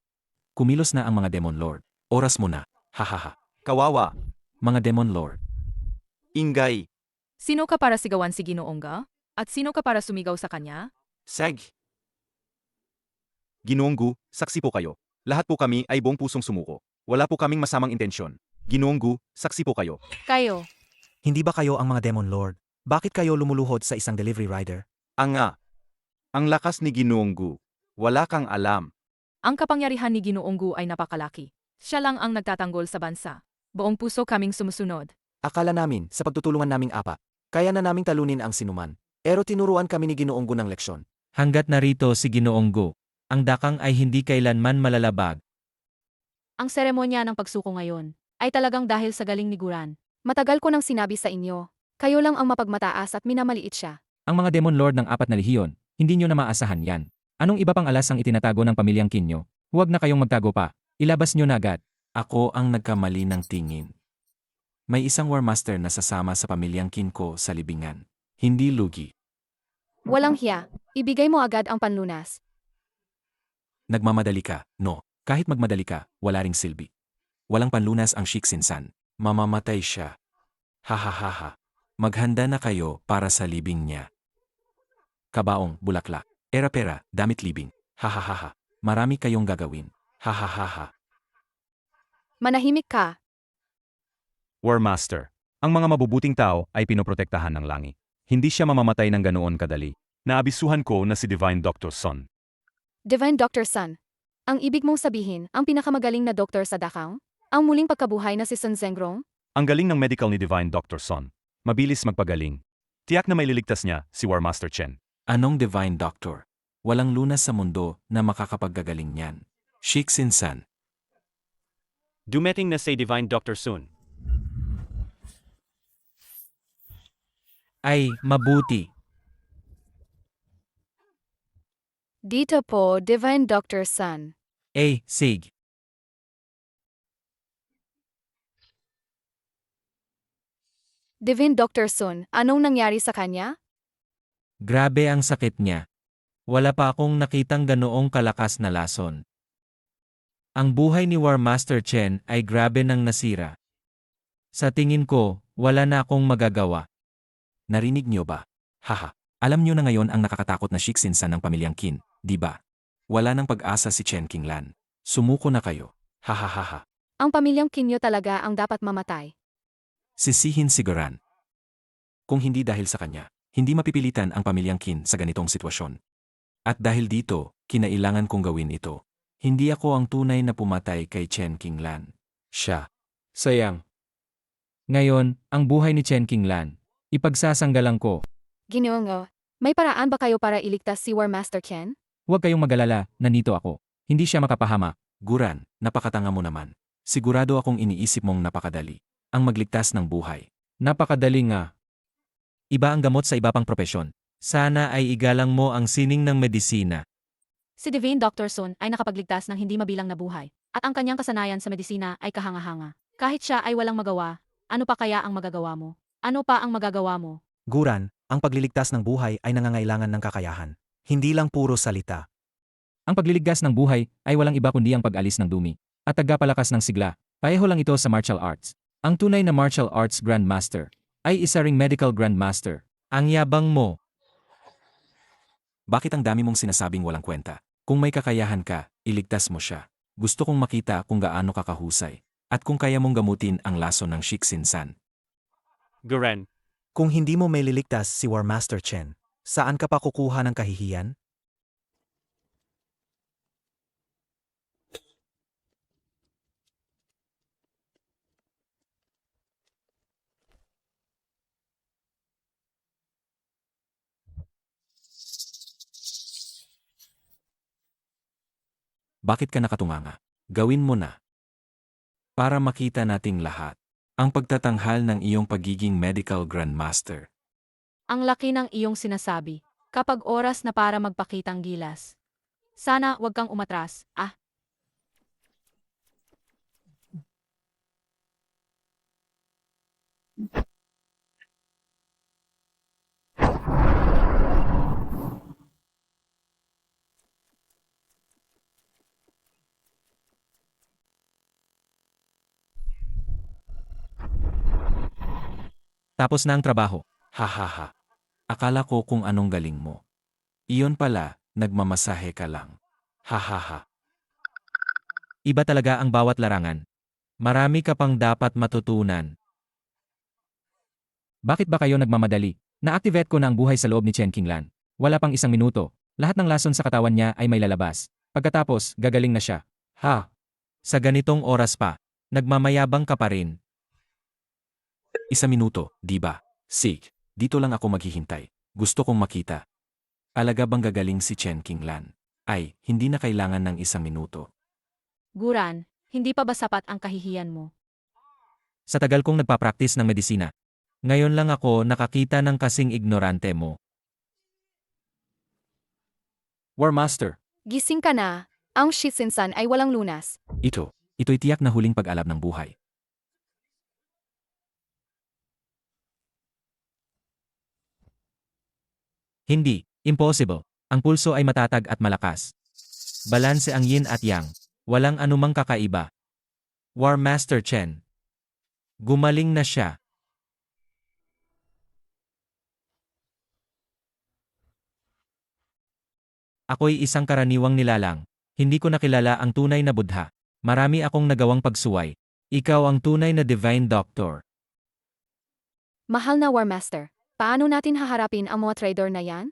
Kumilos na ang mga Demon Lord. Oras mo na. Hahaha. Kawawa. Mga Demon Lord. Ingay. Sino ka para sigawan si Ginoongga? At sino ka para sumigaw sa kanya? Seg. Ginoong Gu, saksi po kayo. Lahat po kami ay buong pusong sumuko. Wala po kaming masamang intensyon. Ginoong Gu, saksi po kayo. Kayo, Hindi ba kayo ang mga Demon Lord? Bakit kayo lumuluhod sa isang delivery rider? Ang lakas ni Ginoong Gu. Wala kang alam. Ang kapangyarihan ni Ginoonggu ay napakalaki. Siya lang ang nagtatanggol sa bansa. Buong puso kaming sumusunod. Akala namin, sa pagtutulungan naming apa, kaya na naming talunin ang sinuman. Pero tinuruan kami ni Ginoong Gu ng leksyon. Hanggat narito si Ginoong Gu, ang dakang ay hindi kailanman malalabag. ang seremonya ng pagsuko ngayon ay talagang dahil sa galing ni Guran. Matagal ko nang sinabi sa inyo, kayo lang ang mapagmataas at minamaliit siya. Ang mga Demon Lord ng 4 na rehiyon, hindi nyo na maasahan yan. Anong iba pang alas ang itinatago ng pamilyang Qin nyo? Huwag na kayong magtago pa. Ilabas nyo na agad. Ako ang nagkamali ng tingin. May isang War Master na sasama sa pamilyang Qin ko sa libingan. Hindi lugi. Walang hiya, ibigay mo agad ang panlunas. Nagmamadali ka, no. Kahit magmadali ka, wala ring silbi. Walang panlunas ang Shiksin-san. Mamamatay siya. Hahaha. Maghanda na kayo para sa libing niya. Kabaong, bulaklak. Era-pera, damit libing. Hahaha. Marami kayong gagawin. Hahaha. Manahimik ka. War Master, ang mga mabubuting tao ay pinoprotektahan ng langit. Hindi siya mamamatay ng ganoon kadali. Naabisuhan ko na si Divine Dr. Son. Divine Dr. Sun. Ang ibig mong sabihin, ang pinakamagaling na doktor sa Dakang? Ang muling pagkabuhay na si Sun Zengrong? Ang galing ng medical ni Divine Dr. Son. Mabilis magpagaling. Tiyak na may liligtas niya si War Master Chen. Anong Divine Doctor? Walang lunas sa mundo na makakapaggagaling niyan. Shixin-san. Dumating na si Divine Dr. Sun. Ay, mabuti. Dito po, Divine Dr. Sun. Sig. Divine Dr. Sun, anong nangyari sa kanya? Grabe ang sakit niya. Wala pa akong nakitang ganoong kalakas na lason. Ang buhay ni War Master Chen ay grabe nang nasira. Sa tingin ko, wala na akong magagawa. Narinig niyo ba? Haha. Alam niyo na ngayon ang nakakatakot na Shixin-san ng pamilyang Qin, di ba? Wala nang pag-asa si Chen Qinglan. Sumuko na kayo. Hahaha. Ang pamilyang Kinyo talaga ang dapat mamatay. Sisihin si Goran. Kung hindi dahil sa kanya, hindi mapipilitan ang pamilyang Qin sa ganitong sitwasyon. At dahil dito, kinailangan kong gawin ito. Hindi ako ang tunay na pumatay kay Chen Qinglan. Siya. Sayang. Ngayon, ang buhay ni Chen Qinglan, ipagsasanggalang ko. Ginoong, may paraan ba kayo para iligtas si War Master Ken? Huwag kayong mag-alala, nandito ako. Hindi siya makapahama. Guran, napakatanga mo naman. Sigurado akong iniisip mong napakadali. Ang magligtas ng buhay. Napakadali nga. Iba ang gamot sa iba pang propesyon. Sana ay igalang mo ang sining ng medisina. Si Divine Dr. Sun ay nakapagligtas ng hindi mabilang na buhay, at ang kanyang kasanayan sa medisina ay kahanga-hanga. Kahit siya ay walang magawa, ano pa kaya ang magagawa mo? Ano pa ang magagawa mo? Guran, ang pagliligtas ng buhay ay nangangailangan ng kakayahan. Hindi lang puro salita. Ang pagliligtas ng buhay ay walang iba kundi ang pag-alis ng dumi at tagapalakas ng sigla. Pareho lang ito sa martial arts. Ang tunay na martial arts grandmaster ay isa ring medical grandmaster. Ang yabang mo. Bakit ang dami mong sinasabing walang kwenta? Kung may kakayahan ka, iligtas mo siya. Gusto kong makita kung gaano ka kahusay at kung kaya mong gamutin ang laso ng Shixin-san. Goran, Kung hindi mo may liligtas si War Master Chen, saan ka pa kukuha ng kahihiyan? Bakit ka nakatunganga? Gawin mo na. Para makita nating lahat ang pagtatanghal ng iyong pagiging medical grandmaster. Ang laki ng iyong sinasabi, kapag oras na para magpakitang gilas. Sana wag kang umatras, Tapos na ang trabaho. Hahaha. Akala ko kung anong galing mo. Iyon pala, nagmamasahe ka lang. Hahaha. Iba talaga ang bawat larangan. Marami ka pang dapat matutunan. Bakit ba kayo nagmamadali? Na-activate ko na ang buhay sa loob ni Chen Qinglan. Wala pang 1 minuto. Lahat ng lason sa katawan niya ay may lalabas. Pagkatapos, gagaling na siya. Ha? Sa ganitong oras pa, nagmamayabang ka pa rin. 1 minuto, di ba? Sig, dito lang ako maghihintay. Gusto kong makita. Alaga bang gagaling si Chen Qinglan? Ay, hindi na kailangan ng 1 minuto. Guran, hindi pa ba sapat ang kahihiyan mo? Sa tagal kong nagpa-practice ng medisina, ngayon lang ako nakakita ng kasing ignorante mo. War Master, Gising ka na. Ang Shixin-san ay walang lunas. ito'y tiyak na huling pag-alab ng buhay. Hindi, impossible. Ang pulso ay matatag at malakas. Balanse ang yin at yang. Walang anumang kakaiba. War Master Chen. Gumaling na siya. Ako'y isang karaniwang nilalang. Hindi ko nakilala ang tunay na Buddha. Marami akong nagawang pagsuway. Ikaw ang tunay na Divine Doctor. Mahal na War Master, paano natin haharapin ang mga trader na yan?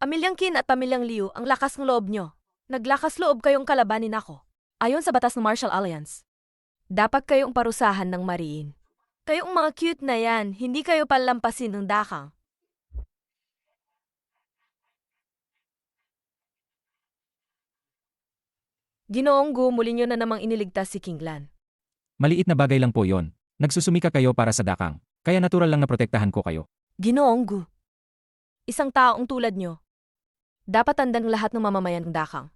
Pamilyang Qin at Pamilyang Liu, ang lakas ng loob nyo. Naglakas loob kayong kalabanin ako. Ayon sa batas ng Martial Alliance. Dapat kayong parusahan ng mariin. Kayong mga cute na yan, hindi kayo palampasin ng dakang. Ginoong Gu, muli nyo na namang iniligtas si King Lan. Maliit na bagay lang po yon. Nagsusumika kayo para sa dakang. Kaya natural lang na protektahan ko kayo. Ginoong Gu. Isang taong tulad nyo. Dapat tandang lahat ng mamamayan ng dakang.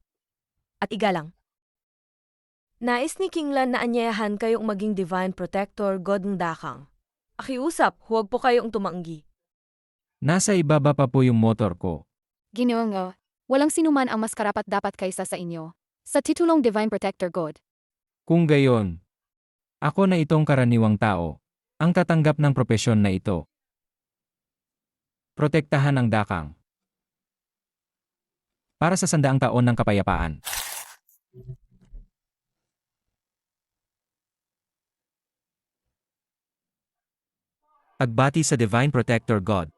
At igalang. Nais ni King Lan na anyayahan kayong maging Divine Protector God ng dakang. Akiusap, huwag po kayong tumanggi. Nasa ibaba pa po yung motor ko. Ginoong, walang sinuman ang mas karapat dapat kaysa sa inyo. Sa titulong Divine Protector God. Kung gayon, ako na itong karaniwang tao, ang tatanggap ng propesyon na ito. Protektahan ang dakang. Para sa 100 taon ng kapayapaan. Pagbati sa Divine Protector God.